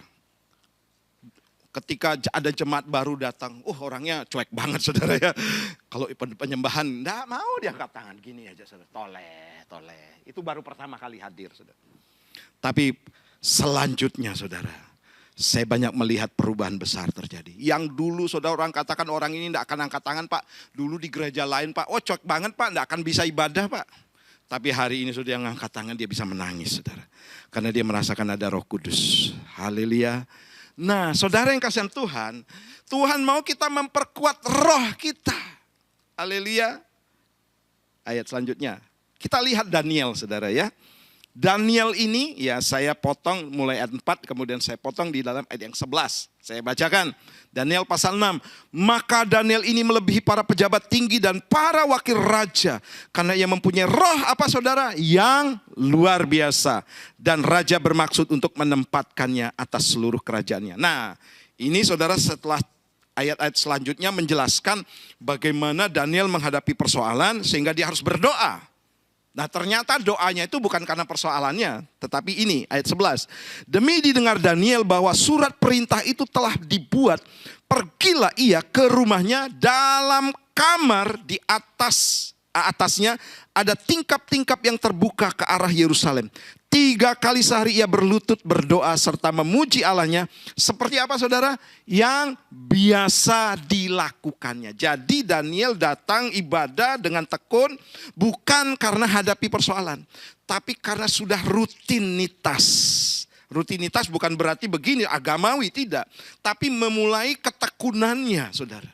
Ketika ada jemaat baru datang, orangnya cuek banget saudara ya. Kalau penyembahan, enggak mau dia angkat tangan gini aja saudara. Toleh. Itu baru pertama kali hadir saudara. Tapi selanjutnya saudara, saya banyak melihat perubahan besar terjadi. Yang dulu saudara orang katakan orang ini enggak akan angkat tangan Pak. Dulu di gereja lain Pak, cuek banget Pak, enggak akan bisa ibadah Pak. Tapi hari ini saudara yang angkat tangan dia bisa menangis saudara. Karena dia merasakan ada Roh Kudus. Haleluya. Nah saudara yang kasihan Tuhan, Tuhan mau kita memperkuat roh kita. Haleluya. Ayat selanjutnya, kita lihat Daniel saudara ya. Daniel ini ya saya potong mulai ayat 4 kemudian saya potong di dalam ayat yang 11. Saya bacakan Daniel pasal 6. Maka Daniel ini melebihi para pejabat tinggi dan para wakil raja. Karena ia mempunyai roh apa saudara? Yang luar biasa. Dan raja bermaksud untuk menempatkannya atas seluruh kerajaannya. Nah ini saudara setelah ayat-ayat selanjutnya menjelaskan bagaimana Daniel menghadapi persoalan sehingga dia harus berdoa. Nah ternyata doanya itu bukan karena persoalannya, tetapi ini ayat 11. Demi didengar Daniel bahwa surat perintah itu telah dibuat, pergilah ia ke rumahnya, dalam kamar di atasnya ada tingkap-tingkap yang terbuka ke arah Yerusalem. 3 kali sehari ia berlutut berdoa serta memuji Allahnya. Seperti apa saudara? Yang biasa dilakukannya. Jadi Daniel datang ibadah dengan tekun bukan karena hadapi persoalan. Tapi karena sudah rutinitas. Rutinitas bukan berarti begini agamawi, tidak. Tapi memulai ketekunannya saudara.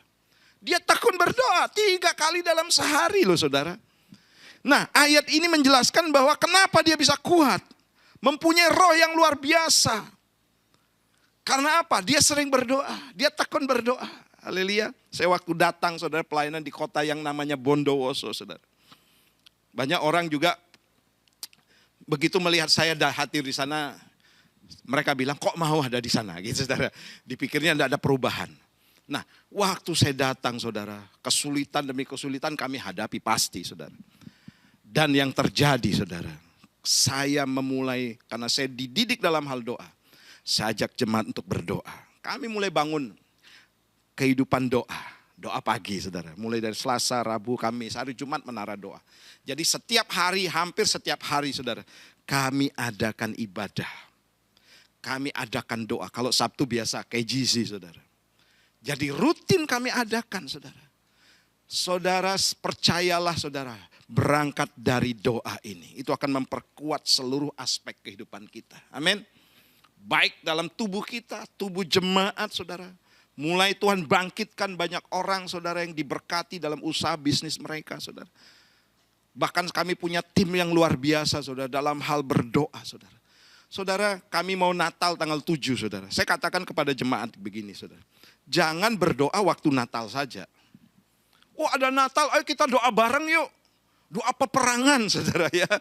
Dia tekun berdoa 3 kali dalam sehari loh saudara. Nah ayat ini menjelaskan bahwa kenapa dia bisa kuat. Mempunyai roh yang luar biasa. Karena apa? Dia sering berdoa. Dia tekun berdoa. Haleluya. Saya waktu datang saudara pelayanan di kota yang namanya Bondowoso saudara. Banyak orang juga begitu melihat saya hadir di sana. Mereka bilang kok mau ada di sana gitu saudara. Dipikirnya tidak ada perubahan. Nah waktu saya datang saudara. Kesulitan demi kesulitan kami hadapi pasti saudara. Dan yang terjadi saudara, saya memulai, karena saya dididik dalam hal doa, saya ajak jemaat untuk berdoa. Kami mulai bangun kehidupan doa pagi saudara. Mulai dari Selasa, Rabu, Kamis, hari Jumat menara doa. Jadi setiap hari, hampir setiap hari saudara, kami adakan ibadah. Kami adakan doa, kalau Sabtu biasa KGC saudara. Jadi rutin kami adakan saudara. Saudara percayalah saudara, berangkat dari doa ini. Itu akan memperkuat seluruh aspek kehidupan kita. Amin. baik dalam tubuh kita, tubuh jemaat saudara. Mulai Tuhan bangkitkan banyak orang saudara yang diberkati dalam usaha bisnis mereka saudara. Bahkan kami punya tim yang luar biasa saudara dalam hal berdoa saudara. Saudara, kami mau Natal tanggal 7 saudara. Saya katakan kepada jemaat begini saudara. Jangan berdoa waktu Natal saja. Oh ada Natal, ayo kita doa bareng yuk. Doa peperangan saudara ya.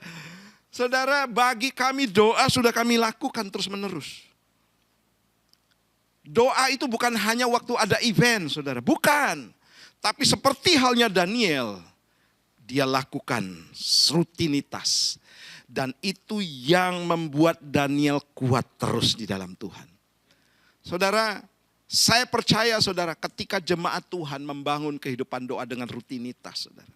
Saudara, bagi kami doa sudah kami lakukan terus menerus. Doa itu bukan hanya waktu ada event saudara. Bukan. Tapi seperti halnya Daniel. Dia lakukan rutinitas. Dan itu yang membuat Daniel kuat terus di dalam Tuhan. Saudara, saya percaya saudara ketika jemaat Tuhan membangun kehidupan doa dengan rutinitas saudara.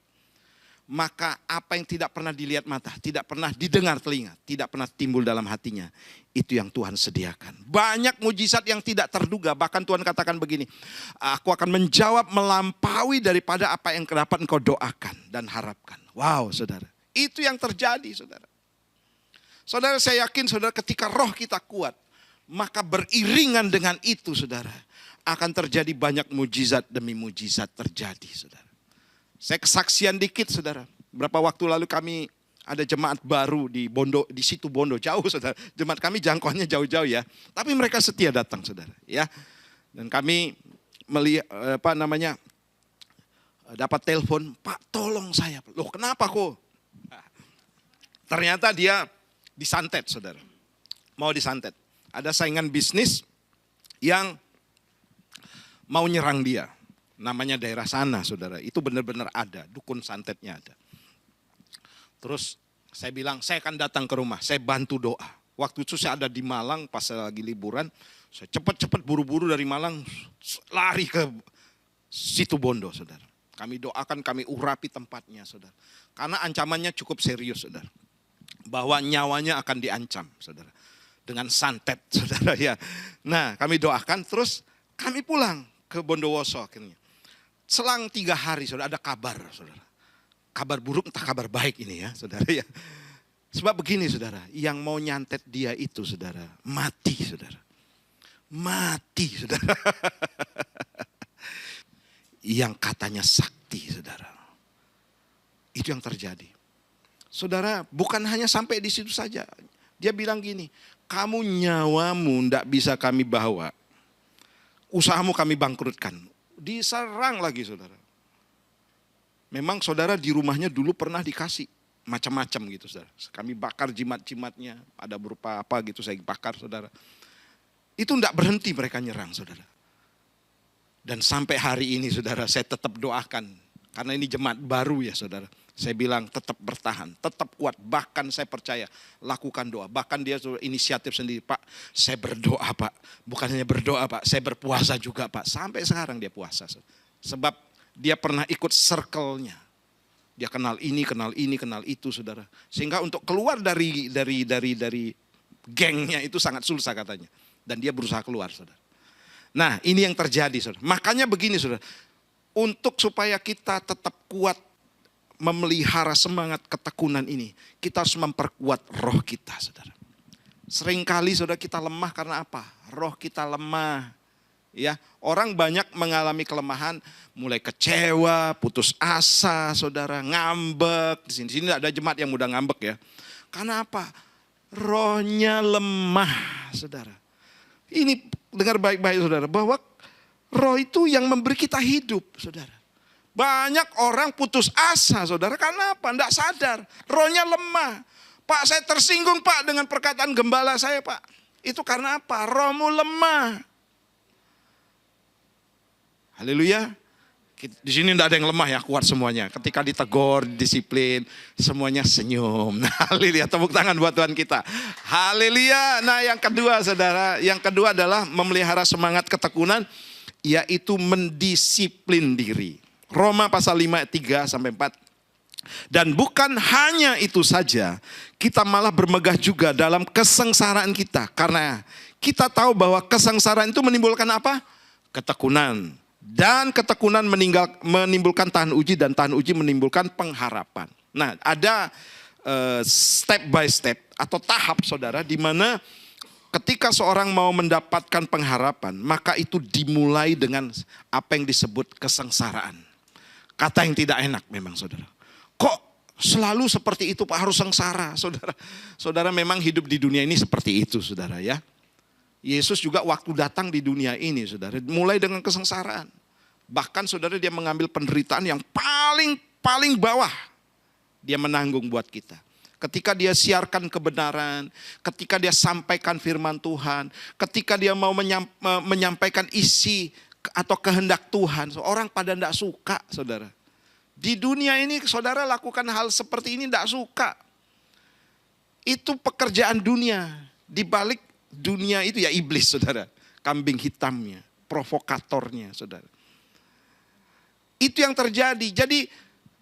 Maka apa yang tidak pernah dilihat mata, tidak pernah didengar telinga, tidak pernah timbul dalam hatinya. Itu yang Tuhan sediakan. Banyak mujizat yang tidak terduga. Bahkan Tuhan katakan begini, aku akan menjawab melampaui daripada apa yang dapat engkau doakan dan harapkan. Wow saudara, itu yang terjadi saudara. Saudara, saya yakin saudara ketika roh kita kuat, maka beriringan dengan itu saudara, akan terjadi banyak mujizat demi mujizat terjadi saudara. Saya kesaksian dikit saudara, berapa waktu lalu kami ada jemaat baru di Bondo, di situ Bondo, jauh saudara. Jemaat kami jangkauannya jauh-jauh ya, tapi mereka setia datang saudara ya. Dan kami melihat dapat telepon, Pak tolong saya. Loh kenapa kok? Ternyata dia disantet saudara, mau disantet. Ada saingan bisnis yang mau nyerang dia. Namanya daerah sana saudara, itu benar-benar ada, dukun santetnya ada. Terus saya bilang, saya akan datang ke rumah, saya bantu doa. Waktu itu saya ada di Malang pas saya lagi liburan, saya cepat-cepat buru-buru dari Malang lari ke situ Bondo saudara. Kami doakan, kami urapi tempatnya saudara. Karena ancamannya cukup serius saudara. Bahwa nyawanya akan diancam saudara. Dengan santet saudara ya. Nah kami doakan terus kami pulang ke Bondowoso akhirnya. Selang 3 hari saudara ada kabar saudara. Kabar buruk entah kabar baik ini ya saudara ya. Sebab begini saudara, yang mau nyantet dia itu saudara, mati saudara. Mati saudara. Yang katanya sakti saudara. Itu yang terjadi. Saudara, bukan hanya sampai di situ saja. Dia bilang gini, kamu nyawamu ndak bisa kami bawa. Usahamu kami bangkrutkan. Diserang lagi saudara. Memang saudara di rumahnya dulu pernah dikasih macam-macam gitu saudara. Kami bakar jimat-jimatnya, ada berupa apa gitu saya bakar saudara. Itu ndak berhenti mereka nyerang saudara. Dan sampai hari ini saudara saya tetap doakan. Karena ini jemaat baru ya saudara. Saya bilang tetap bertahan, tetap kuat. Bahkan saya percaya lakukan doa. Bahkan dia inisiatif sendiri, Pak saya berdoa Pak. Bukan hanya berdoa Pak, saya berpuasa juga Pak. Sampai sekarang dia puasa. Sebab dia pernah ikut circle-nya. Dia kenal ini, kenal itu saudara. Sehingga untuk keluar dari gengnya itu sangat susah katanya. Dan dia berusaha keluar saudara. Nah ini yang terjadi saudara. Makanya begini saudara. Untuk supaya kita tetap kuat memelihara semangat ketekunan ini, kita harus memperkuat roh kita saudara. Seringkali saudara kita lemah karena apa? Roh kita lemah. Ya, orang banyak mengalami kelemahan, mulai kecewa, putus asa, saudara, ngambek. Di sini ada jemaat yang mudah ngambek ya. Karena apa? Rohnya lemah, saudara. Ini dengar baik-baik saudara, bahwa roh itu yang memberi kita hidup, saudara. Banyak orang putus asa, saudara. Karena apa? Tidak sadar. Rohnya lemah. Pak, saya tersinggung Pak dengan perkataan gembala saya Pak. Itu karena apa? Rohmu lemah. Haleluya. Di sini tidak ada yang lemah ya, kuat semuanya. Ketika ditegur, disiplin, semuanya senyum. Nah, haleluya, tepuk tangan buat Tuhan kita. Haleluya. Nah, yang kedua saudara, yang kedua adalah memelihara semangat ketekunan, yaitu mendisiplin diri. Roma pasal 5 ayat 3-4. Dan bukan hanya itu saja, kita malah bermegah juga dalam kesengsaraan kita. Karena kita tahu bahwa kesengsaraan itu menimbulkan apa? Ketekunan. Dan ketekunan menimbulkan tahan uji, dan tahan uji menimbulkan pengharapan. Nah, ada step by step atau tahap saudara, di mana ketika seorang mau mendapatkan pengharapan, maka itu dimulai dengan apa yang disebut kesengsaraan. Kata yang tidak enak memang saudara. Kok selalu seperti itu Pak, harus sengsara saudara. Saudara memang hidup di dunia ini seperti itu saudara ya. Yesus juga waktu datang di dunia ini saudara, mulai dengan kesengsaraan. Bahkan saudara dia mengambil penderitaan yang paling bawah. Dia menanggung buat kita. Ketika dia siarkan kebenaran, ketika dia sampaikan firman Tuhan, ketika dia mau menyampaikan isi atau kehendak Tuhan, orang pada tidak suka saudara. Di dunia ini saudara lakukan hal seperti ini tidak suka. Itu pekerjaan dunia. Di balik dunia itu ya iblis saudara. Kambing hitamnya, provokatornya saudara. Itu yang terjadi. Jadi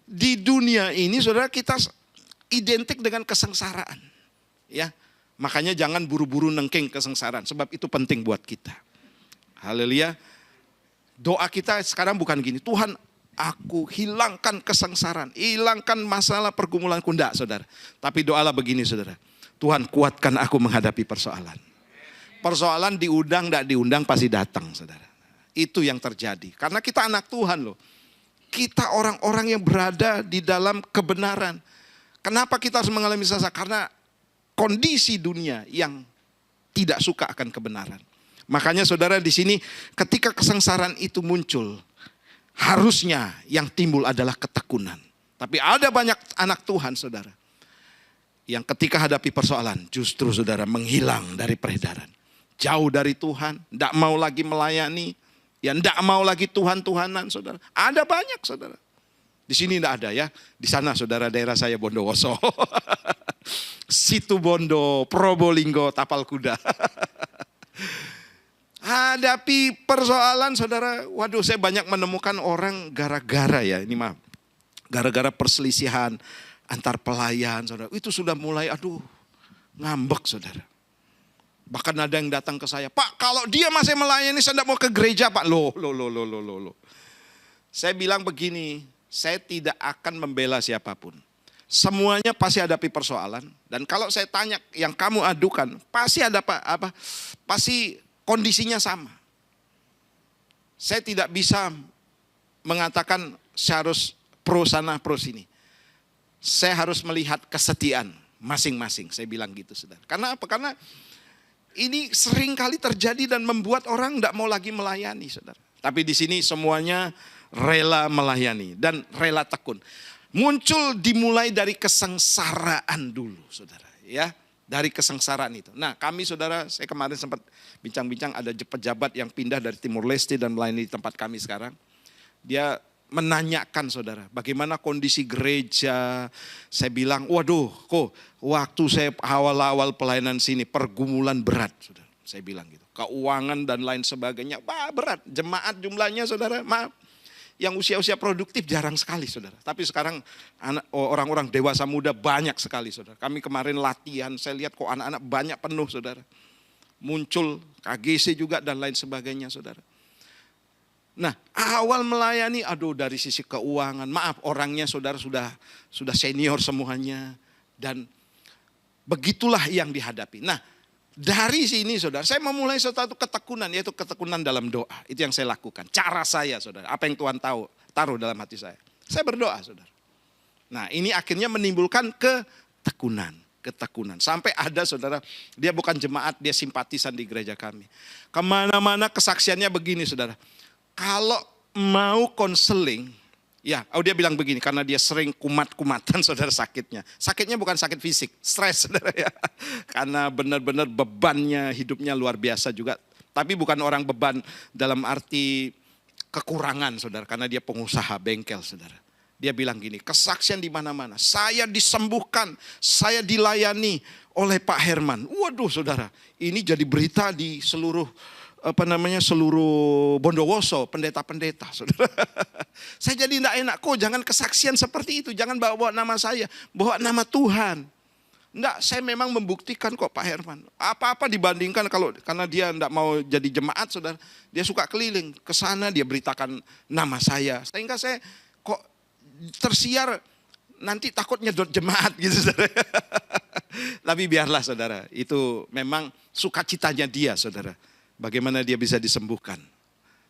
di dunia ini saudara kita identik dengan kesengsaraan. Ya, makanya jangan buru-buru nengking kesengsaraan, sebab itu penting buat kita. Haleluya. Doa kita sekarang bukan gini, Tuhan aku hilangkan kesengsaraan, hilangkan masalah pergumulanku, enggak saudara. Tapi doalah begini saudara, Tuhan kuatkan aku menghadapi persoalan. Persoalan diundang enggak diundang pasti datang saudara. Itu yang terjadi, karena kita anak Tuhan loh. Kita orang-orang yang berada di dalam kebenaran. Kenapa kita harus mengalami sengsara? Karena kondisi dunia yang tidak suka akan kebenaran. Makanya saudara di sini ketika kesengsaraan itu muncul, harusnya yang timbul adalah ketekunan. Tapi ada banyak anak Tuhan saudara, yang ketika hadapi persoalan justru saudara menghilang dari peredaran. Jauh dari Tuhan, tidak mau lagi melayani, ya tidak mau lagi Tuhan-Tuhanan saudara. Ada banyak saudara. Di sini tidak ada ya, di sana saudara daerah saya Bondowoso, Situ Bondo, Probolinggo, Tapal Kuda. Hadapi persoalan saudara, waduh saya banyak menemukan orang gara-gara ya, ini maaf, gara-gara perselisihan antar pelayan saudara, itu sudah mulai aduh ngambek saudara. Bahkan ada yang datang ke saya, Pak kalau dia masih melayani saya tidak mau ke gereja Pak. Loh. Saya bilang begini, saya tidak akan membela siapapun. Semuanya pasti hadapi persoalan. Dan kalau saya tanya yang kamu adukan, pasti ada apa? Pasti kondisinya sama. Saya tidak bisa mengatakan saya harus pro sana, pro sini. Saya harus melihat kesetiaan masing-masing. Saya bilang gitu saudara. Karena apa? Karena ini sering kali terjadi dan membuat orang tidak mau lagi melayani saudara. Tapi di sini semuanya rela melayani dan rela tekun. Muncul dimulai dari kesengsaraan dulu saudara ya. Dari kesengsaraan itu. Nah kami saudara, saya kemarin sempat bincang-bincang, ada pejabat yang pindah dari Timur Leste dan melayani di tempat kami sekarang. Dia menanyakan saudara, bagaimana kondisi gereja. Saya bilang, waduh kok waktu saya awal-awal pelayanan sini pergumulan berat saudara. Saya bilang gitu, keuangan dan lain sebagainya, berat. Jemaat jumlahnya saudara, maaf. Yang usia-usia produktif jarang sekali saudara. Tapi sekarang orang-orang dewasa muda banyak sekali saudara. Kami kemarin latihan, saya lihat kok anak-anak banyak penuh saudara. Muncul KGC juga dan lain sebagainya saudara. Nah awal melayani, aduh dari sisi keuangan, maaf orangnya saudara sudah senior semuanya. Dan begitulah yang dihadapi. Nah dari sini saudara, saya memulai suatu ketekunan, yaitu ketekunan dalam doa. Itu yang saya lakukan, cara saya saudara, apa yang Tuhan taruh dalam hati saya. Saya berdoa saudara. Nah ini akhirnya menimbulkan ketekunan. Sampai ada saudara, dia bukan jemaat, dia simpatisan di gereja kami. Kemana-mana kesaksiannya begini saudara. Kalau mau konseling, ya, dia bilang begini, karena dia sering kumat-kumatan saudara sakitnya. Sakitnya bukan sakit fisik, stres saudara ya. Karena benar-benar bebannya hidupnya luar biasa juga. Tapi bukan orang beban dalam arti kekurangan saudara, karena dia pengusaha bengkel saudara. Dia bilang gini, kesaksian di mana-mana, saya disembuhkan, saya dilayani oleh Pak Herman. Waduh saudara, ini jadi berita di seluruh seluruh Bondowoso, pendeta-pendeta saudara. Saya jadi tidak enak, kok jangan kesaksian seperti itu, jangan bawa nama saya, bawa nama Tuhan. Enggak, saya memang membuktikan kok Pak Herman. Apa-apa dibandingkan karena dia tidak mau jadi jemaat saudara, dia suka keliling ke sana, dia beritakan nama saya. Sehingga saya kok tersiar nanti takut nyedot jemaat gitu saudara. Tapi biarlah saudara, itu memang sukacitanya dia saudara. Bagaimana dia bisa disembuhkan.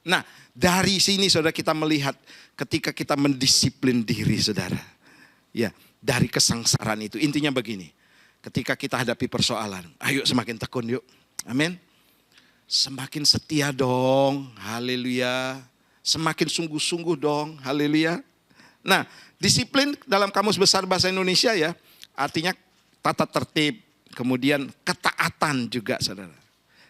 Nah dari sini saudara kita melihat ketika kita mendisiplin diri saudara. Ya dari kesengsaraan itu intinya begini. Ketika kita hadapi persoalan, ayo semakin tekun yuk. Amin. Semakin setia dong, haleluya. Semakin sungguh-sungguh dong, haleluya. Nah, disiplin dalam Kamus Besar Bahasa Indonesia ya, artinya tata tertib, kemudian ketaatan juga saudara.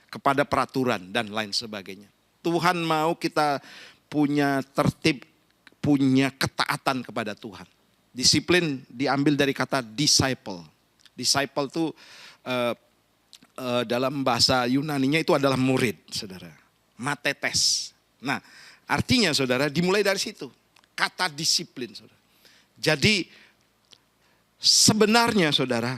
Kepada peraturan dan lain sebagainya. Tuhan mau kita punya tertib, punya ketaatan kepada Tuhan. Disiplin diambil dari kata disciple. Disciple itu dalam bahasa Yunaninya itu adalah murid, saudara. Matetes. Nah, artinya saudara dimulai dari situ. Kata disiplin, saudara. Jadi sebenarnya saudara,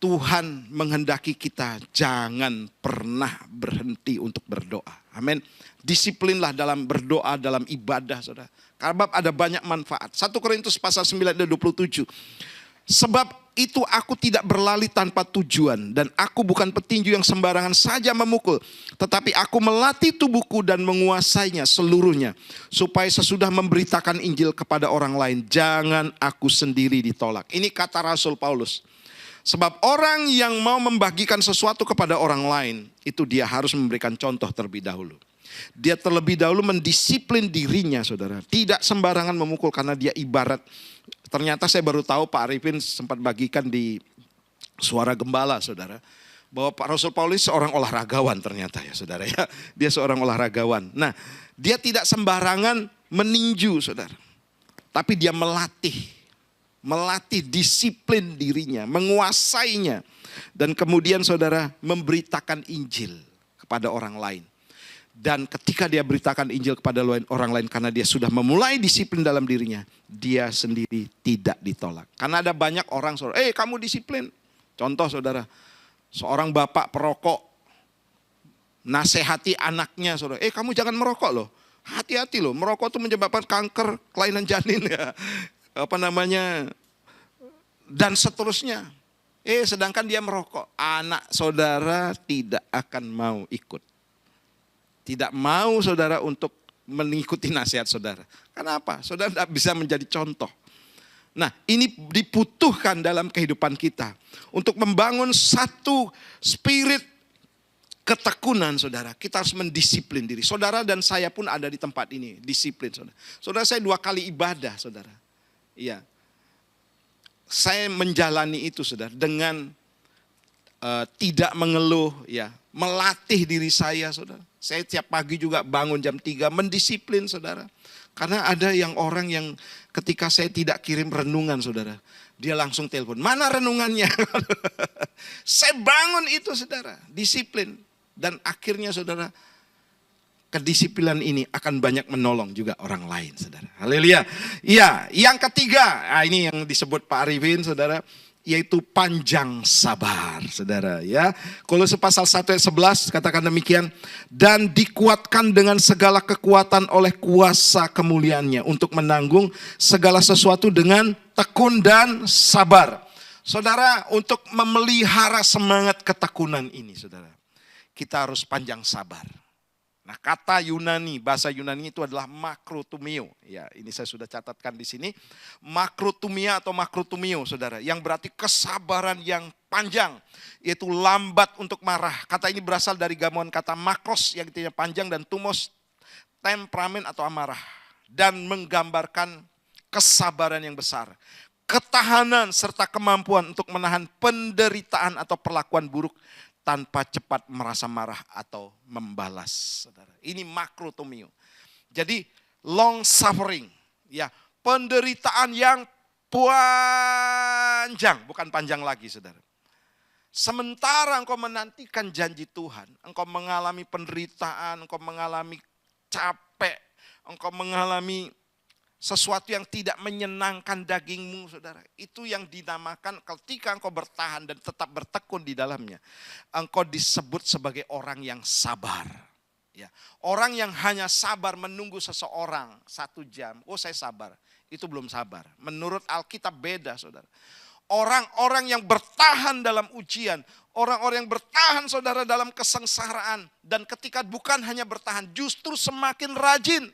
Tuhan menghendaki kita jangan pernah berhenti untuk berdoa. Amin. Disiplinlah dalam berdoa, dalam ibadah, saudara. Karena ada banyak manfaat. 1 Korintus pasal 9 ayat 27. Sebab itu aku tidak berlari tanpa tujuan dan aku bukan petinju yang sembarangan saja memukul, tetapi aku melatih tubuhku dan menguasainya seluruhnya supaya sesudah memberitakan Injil kepada orang lain jangan aku sendiri ditolak. Ini kata Rasul Paulus. Sebab orang yang mau membagikan sesuatu kepada orang lain itu dia harus memberikan contoh terlebih dahulu. Dia terlebih dahulu mendisiplin dirinya saudara. Tidak sembarangan memukul karena dia ibarat. Ternyata saya baru tahu Pak Arifin sempat bagikan di Suara Gembala saudara. Bahwa Pak Rasul Paulus seorang olahragawan ternyata ya saudara ya. Dia seorang olahragawan. Nah dia tidak sembarangan meninju saudara. Tapi dia melatih disiplin dirinya. Menguasainya. Dan kemudian saudara memberitakan Injil kepada orang lain. Dan ketika dia beritakan Injil kepada orang lain karena dia sudah memulai disiplin dalam dirinya, dia sendiri tidak ditolak. Karena ada banyak orang, saudara, kamu disiplin. Contoh saudara, seorang bapak perokok, nasihati anaknya, saudara, kamu jangan merokok loh. Hati-hati loh, merokok itu menyebabkan kanker, kelainan janin ya. Dan seterusnya. Sedangkan dia merokok, anak saudara tidak akan mau ikut. Tidak mau saudara untuk mengikuti nasihat saudara. Kenapa? Saudara tidak bisa menjadi contoh. Nah ini dibutuhkan dalam kehidupan kita. Untuk membangun satu spirit ketekunan saudara. Kita harus mendisiplin diri. Saudara dan saya pun ada di tempat ini. Disiplin saudara. Saudara saya 2 kali ibadah saudara. Iya. Saya menjalani itu saudara. Dengan tidak mengeluh ya. Melatih diri saya saudara. Saya tiap pagi juga bangun jam 3 mendisiplin saudara. Karena ada orang yang ketika saya tidak kirim renungan saudara. Dia langsung telepon, mana renungannya? Saya bangun itu saudara, disiplin. Dan akhirnya saudara, kedisiplinan ini akan banyak menolong juga orang lain saudara. Haleluya. Iya, yang ketiga, ini yang disebut Pak Arifin saudara. Yaitu panjang sabar saudara ya. Kolose pasal 1 ayat 11 katakan demikian. Dan dikuatkan dengan segala kekuatan oleh kuasa kemuliaannya. Untuk menanggung segala sesuatu dengan tekun dan sabar. Saudara untuk memelihara semangat ketekunan ini saudara. Kita harus panjang sabar. Nah kata Yunani, bahasa Yunani itu adalah makrotumio. Ya ini saya sudah catatkan di sini. Makrotumia atau makrotumio saudara. Yang berarti kesabaran yang panjang. Yaitu lambat untuk marah. Kata ini berasal dari gabungan kata makros yang artinya panjang dan tumos temperamen atau amarah. Dan menggambarkan kesabaran yang besar. Ketahanan serta kemampuan untuk menahan penderitaan atau perlakuan buruk. Tanpa cepat merasa marah atau membalas. Saudara. Ini makrotomio. Jadi long suffering. Ya, penderitaan yang panjang. Bukan panjang lagi saudara. Sementara engkau menantikan janji Tuhan. Engkau mengalami penderitaan. Engkau mengalami capek. Engkau mengalami sesuatu yang tidak menyenangkan dagingmu saudara. Itu yang dinamakan ketika engkau bertahan dan tetap bertekun di dalamnya. Engkau disebut sebagai orang yang sabar. Ya. Orang yang hanya sabar menunggu seseorang 1 jam. Oh saya sabar. Itu belum sabar. Menurut Alkitab beda saudara. Orang-orang yang bertahan dalam ujian, orang-orang yang bertahan saudara dalam kesengsaraan. Dan ketika bukan hanya bertahan, justru semakin rajin,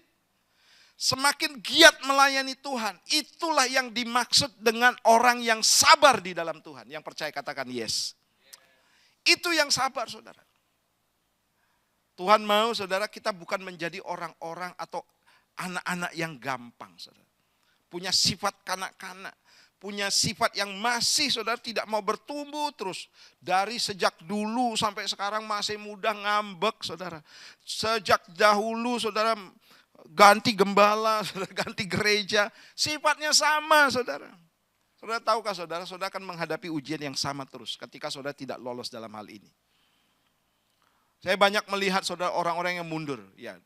semakin giat melayani Tuhan. Itulah yang dimaksud dengan orang yang sabar di dalam Tuhan. Yang percaya katakan yes. Itu yang sabar saudara. Tuhan mau saudara kita bukan menjadi orang-orang atau anak-anak yang gampang saudara. Punya sifat kanak-kanak. Punya sifat yang masih saudara tidak mau bertumbuh terus. Dari sejak dulu sampai sekarang masih mudah ngambek saudara. Sejak dahulu saudara ganti gembala, saudara ganti gereja. Sifatnya sama saudara. Saudara tahukah saudara, saudara akan menghadapi ujian yang sama terus ketika saudara tidak lolos dalam hal ini. Saya banyak melihat saudara orang-orang yang mundur. Ya,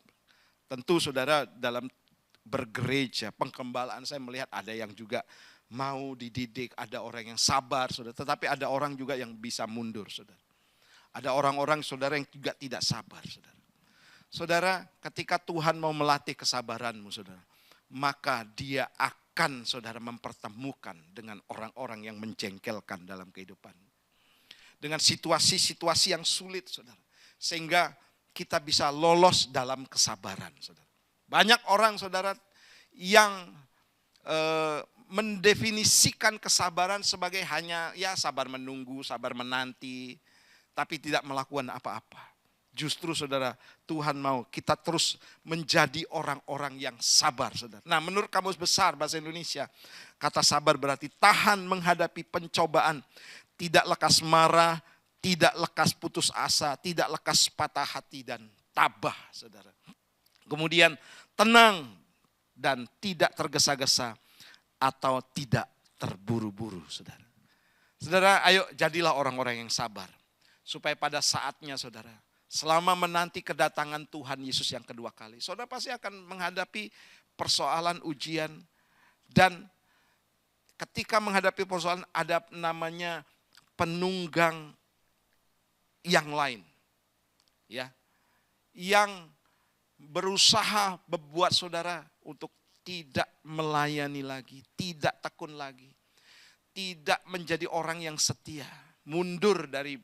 tentu saudara dalam bergereja, penggembalaan saya melihat ada yang juga mau dididik, ada orang yang sabar, saudara. Tetapi ada orang juga yang bisa mundur, saudara. Ada orang-orang, saudara, yang juga tidak sabar, saudara. Saudara, ketika Tuhan mau melatih kesabaranmu, saudara, maka Dia akan, saudara, mempertemukan dengan orang-orang yang menjengkelkan dalam kehidupan. Dengan situasi-situasi yang sulit, saudara. Sehingga kita bisa lolos dalam kesabaran, saudara. Banyak orang, saudara, yang mendefinisikan kesabaran sebagai hanya ya sabar menunggu, sabar menanti, tapi tidak melakukan apa-apa. Justru saudara, Tuhan mau kita terus menjadi orang-orang yang sabar saudara. Nah menurut Kamus Besar Bahasa Indonesia, kata sabar berarti tahan menghadapi pencobaan, tidak lekas marah, tidak lekas putus asa, tidak lekas patah hati dan tabah saudara. Kemudian tenang dan tidak tergesa-gesa atau tidak terburu-buru, saudara. Saudara, ayo jadilah orang-orang yang sabar. Supaya pada saatnya, saudara, selama menanti kedatangan Tuhan Yesus yang kedua kali, saudara pasti akan menghadapi persoalan ujian. Dan ketika menghadapi persoalan, ada namanya penunggang yang lain. Ya, yang berusaha membuat saudara untuk tidak melayani lagi, tidak tekun lagi, tidak menjadi orang yang setia, mundur dari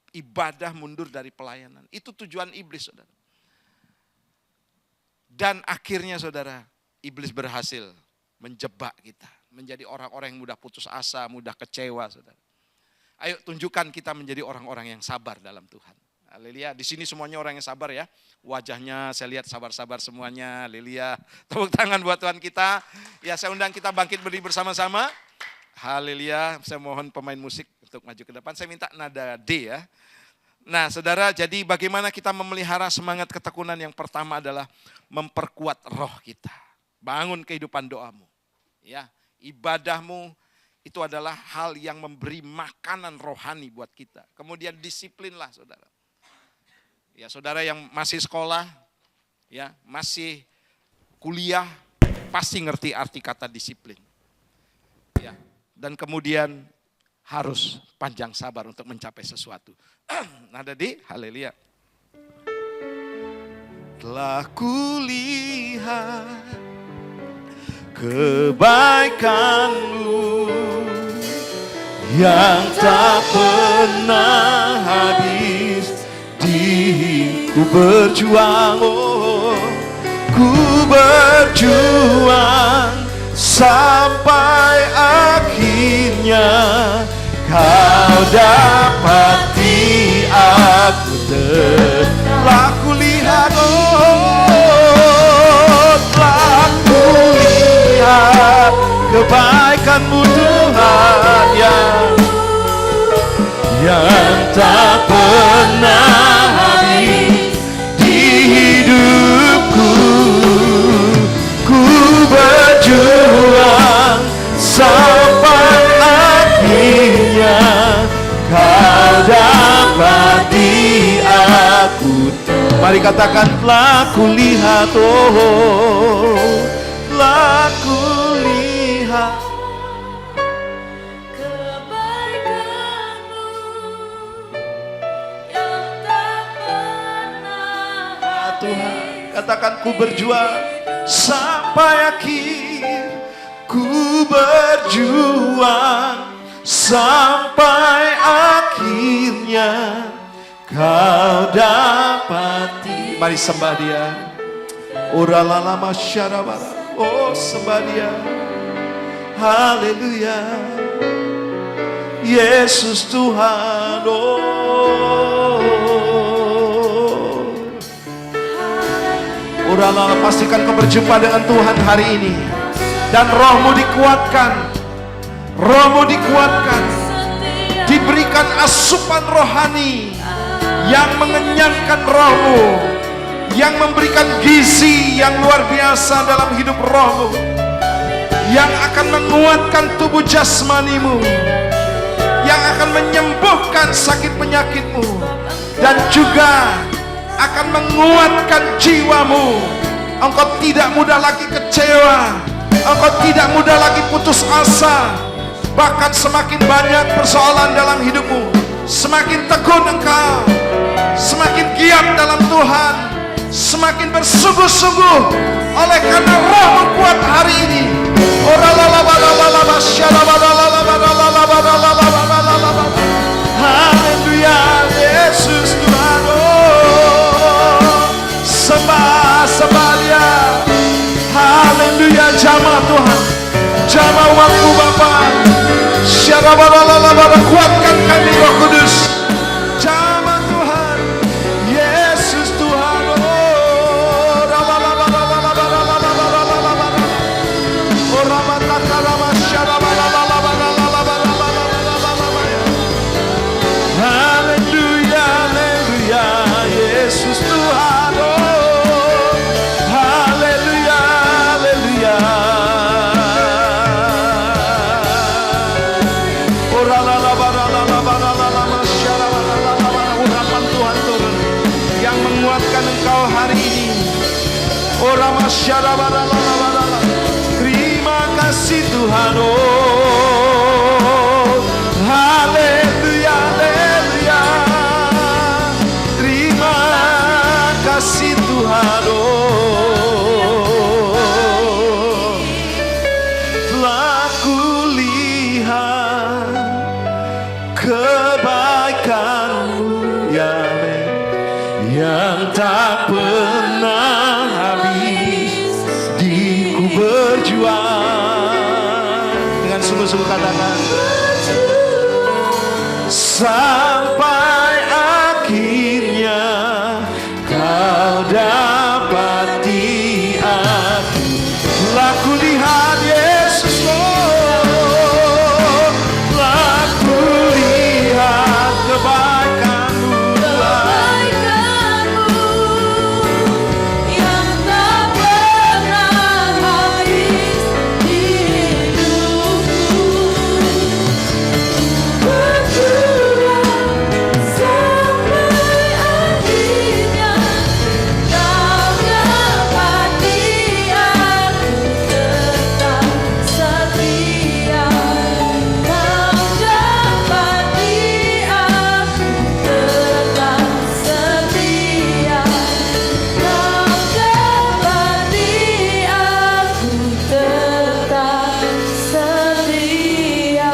ibadah, mundur dari pelayanan. Itu tujuan iblis, saudara. Dan akhirnya, saudara, iblis berhasil menjebak kita, menjadi orang-orang yang mudah putus asa, mudah kecewa, saudara. Ayo tunjukkan kita menjadi orang-orang yang sabar dalam Tuhan. Haleluya, di sini semuanya orang yang sabar ya. Wajahnya saya lihat sabar-sabar semuanya. Haleluya. Tepuk tangan buat Tuhan kita. Ya, saya undang kita bangkit berdiri bersama-sama. Haleluya. Saya mohon pemain musik untuk maju ke depan. Saya minta nada D ya. Nah, saudara, jadi bagaimana kita memelihara semangat ketekunan? Yang pertama adalah memperkuat roh kita. Bangun kehidupan doamu. Ya, ibadahmu itu adalah hal yang memberi makanan rohani buat kita. Kemudian disiplinlah, saudara. Ya, saudara yang masih sekolah, ya, masih kuliah, pasti ngerti arti kata disiplin. Ya, dan kemudian harus panjang sabar untuk mencapai sesuatu. Nada di haleluya. Telah kulihat kebaikanmu yang tak pernah habis. Ku berjuang, oh, ku berjuang sampai akhirnya kau dapati aku. Telah kulihat, oh, telah kulihat kebaikan-Mu Tuhan yang tak pernah habis di hidupku. Ku berjuang sampai akhirnya kau dapati aku. Mari katakan telah kulihat, oh, telah kulihat Tuhan. Katakan ku berjuang sampai akhir. Ku berjuang sampai akhirnya kau dapati. Mari sembah Dia. Uralala masyarabara. Oh, sembah Dia. Haleluya. Yesus Tuhan. Oh. Uralala, pastikan kau berjumpa dengan Tuhan hari ini. Dan rohmu dikuatkan. Rohmu dikuatkan. Diberikan asupan rohani yang mengenyangkan rohmu, yang memberikan gizi yang luar biasa dalam hidup rohmu, yang akan menguatkan tubuh jasmanimu, yang akan menyembuhkan sakit penyakitmu, dan juga akan menguatkan jiwamu. Engkau tidak mudah lagi kecewa, engkau tidak mudah lagi putus asa. Bahkan semakin banyak persoalan dalam hidupmu, semakin tekun engkau, semakin giat dalam Tuhan, semakin bersungguh-sungguh oleh karena roh kuat hari ini. Haleluya, Yesus Tuhan. Sembah Dia. Haleluya, jamah Tuhan, jamah waktu Bapa. Kuatkan kami Roh Kudus. Jamah Tuhan, Yesus Tuhan. Haleluya, haleluya, Yesus Tuhan. Haleluya, haleluya. Urapan Tuhan turun yang menguatkan engkau hari ini. Terima kasih Tuhan. Haleluya, haleluya. Terima kasih Tuhan. Telah kulihat kebaikan-Mu yang tak pernah habis di ku berjuang. Dengan sungguh-sungguh katakan, sampai akhirnya kau dapati aku. Telah kulihat Yesus, telah kulihat kebaikan-Mu yang tak pernah habis di hidupku. Berjuang sampai akhirnya kau dapati aku tetap setia. Kau dapati aku tetap setia. Kau dapati aku tetap setia.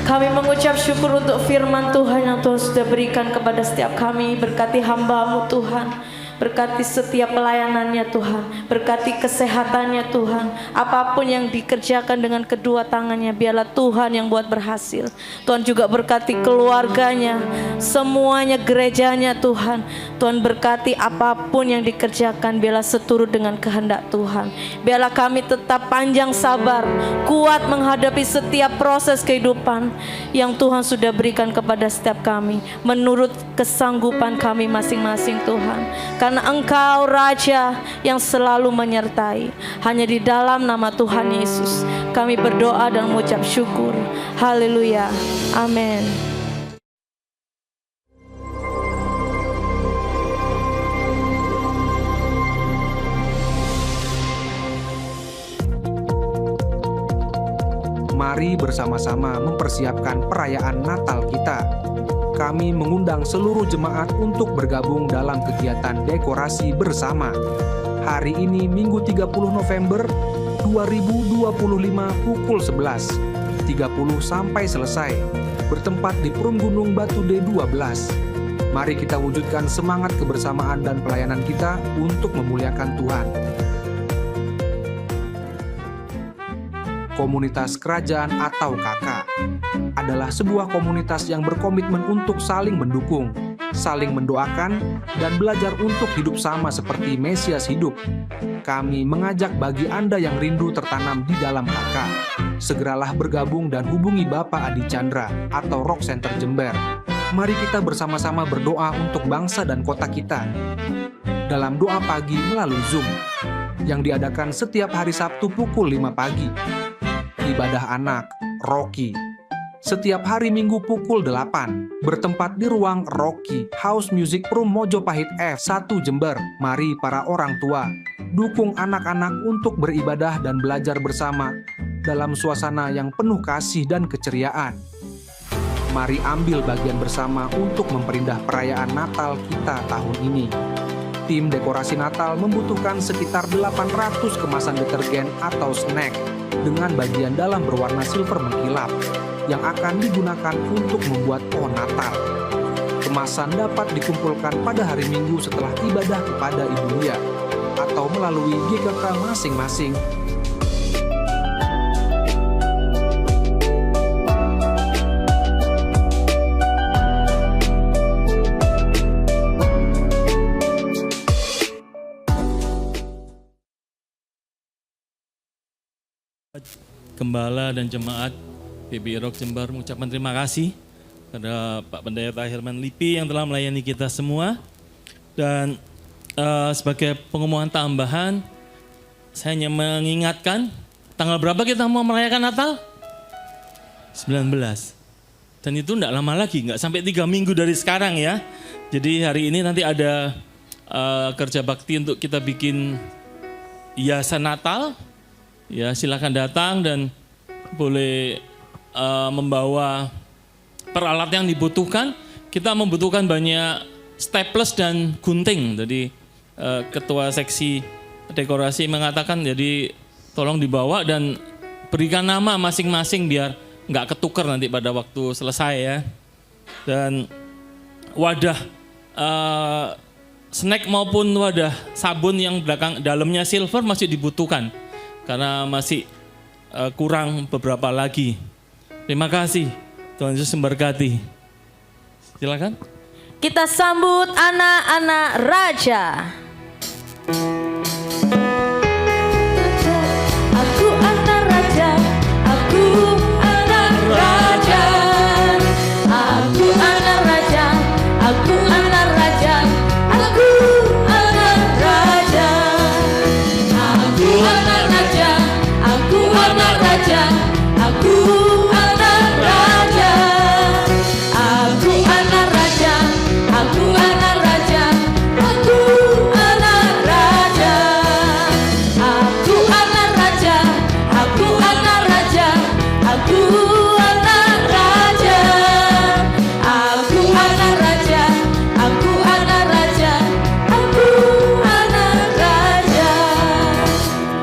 Kami mengucap syukur untuk firman Tuhan yang Tuhan sudah berikan kepada setiap kami. Berkati hamba-Mu Tuhan, berkati setiap pelayanannya Tuhan, berkati kesehatannya Tuhan. Apapun yang dikerjakan dengan kedua tangannya, biarlah Tuhan yang buat berhasil. Tuhan juga berkati keluarganya, semuanya, gerejanya Tuhan. Tuhan berkati apapun yang dikerjakan, biarlah seturut dengan kehendak Tuhan. Biarlah kami tetap panjang sabar, kuat menghadapi setiap proses kehidupan yang Tuhan sudah berikan kepada setiap kami, menurut kesanggupan kami masing-masing Tuhan. Karena Engkau Raja yang selalu menyertai. Hanya di dalam nama Tuhan Yesus kami berdoa dan mengucap syukur. Haleluya, amin. Mari bersama-sama mempersiapkan perayaan Natal kita. Kami mengundang seluruh jemaat untuk bergabung dalam kegiatan dekorasi bersama. Hari ini Minggu 30 November, 2025 pukul 11.30 sampai selesai, bertempat di Perum Gunung Batu D12. Mari kita wujudkan semangat kebersamaan dan pelayanan kita untuk memuliakan Tuhan. Komunitas Kerajaan atau KK adalah sebuah komunitas yang berkomitmen untuk saling mendukung, saling mendoakan, dan belajar untuk hidup sama seperti Mesias hidup. Kami mengajak bagi Anda yang rindu tertanam di dalam KK, segeralah bergabung dan hubungi Bapak Adi Chandra atau Rock Center Jember. Mari kita bersama-sama berdoa untuk bangsa dan kota kita. Dalam doa pagi melalui Zoom, yang diadakan setiap hari Sabtu pukul 5 pagi. Ibadah anak, Rocky, setiap hari Minggu pukul 8, bertempat di ruang Rocky House Music Perum Mojopahit F1 Jember. Mari para orang tua, dukung anak-anak untuk beribadah dan belajar bersama dalam suasana yang penuh kasih dan keceriaan. Mari ambil bagian bersama untuk memperindah perayaan Natal kita tahun ini. Tim dekorasi Natal membutuhkan sekitar 800 kemasan detergen atau snack dengan bagian dalam berwarna silver mengkilap yang akan digunakan untuk membuat pohon Natal. Kemasan dapat dikumpulkan pada hari Minggu setelah ibadah kepada Ibu Lia atau melalui GKK masing-masing. Gembala dan jemaat PBI Rock Jember mengucapkan terima kasih kepada Pak Pendeta Herman Lipi yang telah melayani kita semua. Dan sebagai pengumuman tambahan, saya hanya mengingatkan tanggal berapa kita mau merayakan Natal? 19. Dan itu tidak lama lagi, nggak sampai 3 minggu dari sekarang ya. Jadi hari ini nanti ada kerja bakti untuk kita bikin hiasan Natal. Ya, silakan datang dan boleh membawa peralatan yang dibutuhkan. Kita membutuhkan banyak staples dan gunting. Jadi ketua seksi dekorasi mengatakan jadi tolong dibawa dan berikan nama masing-masing biar nggak ketukar nanti pada waktu selesai ya. Dan wadah snack maupun wadah sabun yang belakang dalamnya silver masih dibutuhkan. Karena masih kurang beberapa lagi. Terima kasih. Tuhan Yesus memberkati. Silakan. Kita sambut anak-anak raja. Aku anak raja, aku anak raja, aku anak raja, aku anak raja, aku anak raja, aku anak raja, aku anak raja, aku anak raja, aku anak raja, aku anak raja, aku anak raja, aku anak raja, aku anak raja, aku anak raja, aku anak raja, aku anak raja, aku anak raja.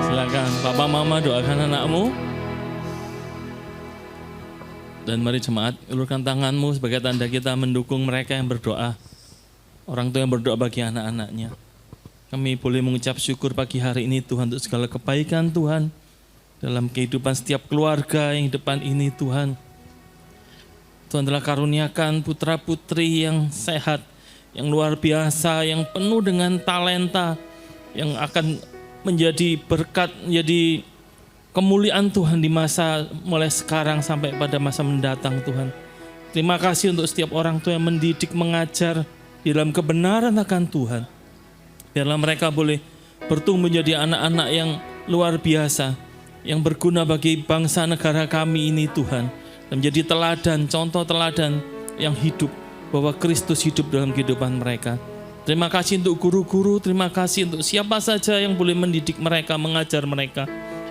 Silakan Papa Mama doakan anakmu. Dan mari jemaat ulurkan tanganmu sebagai tanda kita mendukung mereka yang berdoa. Orang tua yang berdoa bagi anak-anaknya. Kami boleh mengucap syukur pagi hari ini Tuhan untuk segala kebaikan Tuhan. Dalam kehidupan setiap keluarga yang di depan ini Tuhan. Tuhan telah karuniakan putra-putri yang sehat, yang luar biasa, yang penuh dengan talenta, yang akan menjadi berkat, menjadi kemuliaan Tuhan di masa mulai sekarang sampai pada masa mendatang Tuhan. Terima kasih untuk setiap orang tua yang mendidik, mengajar di dalam kebenaran akan Tuhan. Biarlah mereka boleh bertumbuh menjadi anak-anak yang luar biasa, yang berguna bagi bangsa negara kami ini Tuhan. Dan menjadi teladan, contoh teladan yang hidup, bahwa Kristus hidup dalam kehidupan mereka. Terima kasih untuk guru-guru, terima kasih untuk siapa saja yang boleh mendidik mereka, mengajar mereka.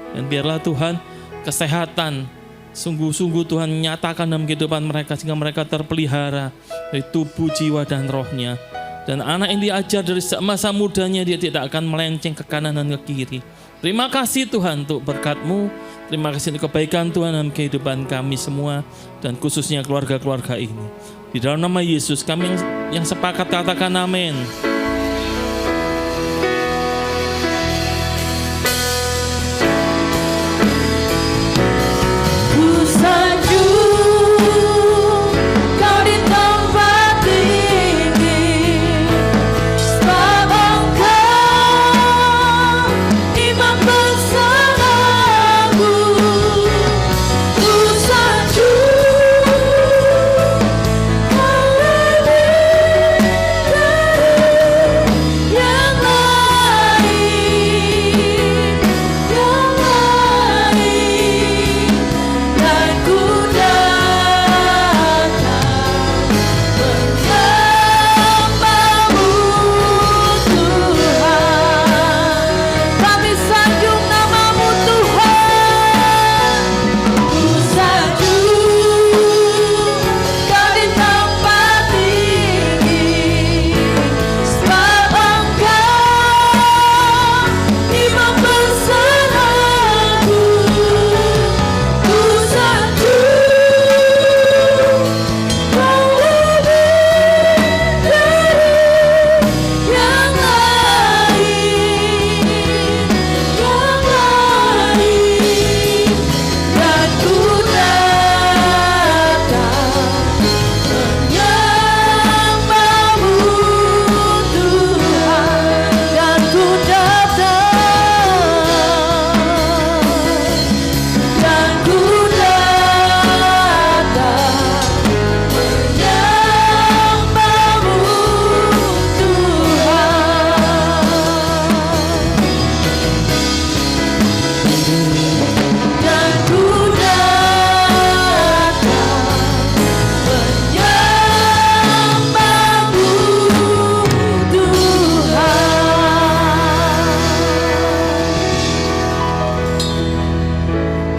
Dan biarlah Tuhan kesehatan sungguh-sungguh Tuhan nyatakan dalam kehidupan mereka sehingga mereka terpelihara dari tubuh, jiwa, dan rohnya. Dan anak yang diajar dari masa mudanya dia tidak akan melenceng ke kanan dan ke kiri. Terima kasih Tuhan untuk berkat-Mu. Terima kasih untuk kebaikan Tuhan dalam kehidupan kami semua dan khususnya keluarga-keluarga ini. Di dalam nama Yesus kami yang sepakat katakan amin. Ku sanjung Kau di tempat tinggi, sebab Engkau imam besar aku. Ku sanjung Kau lebih dari yang lain, dan ku datang menyembahmu Tuhan. Kami sanjung namamu Tuhan. Ku sanjung Kau di tempat tinggi, sebab Engkau imam besar aku. Ku sanjung Kau lebih dari yang lain, dan ku datang menyembahmu Tuhan, dan ku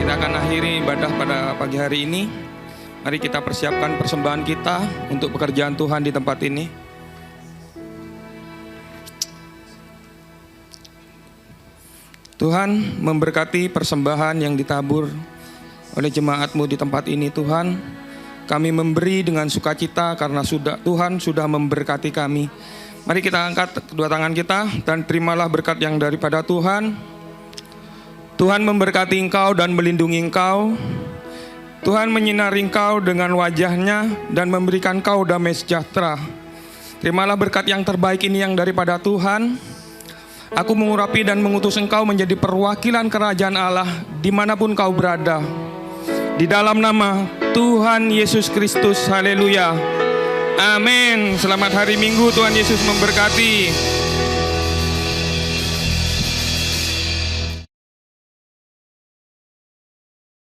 Kita akan akhiri ibadah pada pagi hari ini. Mari kita persiapkan persembahan kita untuk pekerjaan Tuhan di tempat ini. Tuhan memberkati persembahan yang ditabur oleh jemaat-Mu di tempat ini Tuhan. Kami memberi dengan sukacita karena Tuhan sudah memberkati kami. Mari kita angkat kedua tangan kita dan terimalah berkat yang daripada Tuhan. Tuhan memberkati engkau dan melindungi engkau. Tuhan menyinari engkau dengan wajah-Nya dan memberikan engkau damai sejahtera. Terimalah berkat yang terbaik ini yang daripada Tuhan. Aku mengurapi dan mengutus engkau menjadi perwakilan kerajaan Allah dimanapun kau berada. Di dalam nama Tuhan Yesus Kristus, haleluya. Amin. Selamat hari Minggu, Tuhan Yesus memberkati.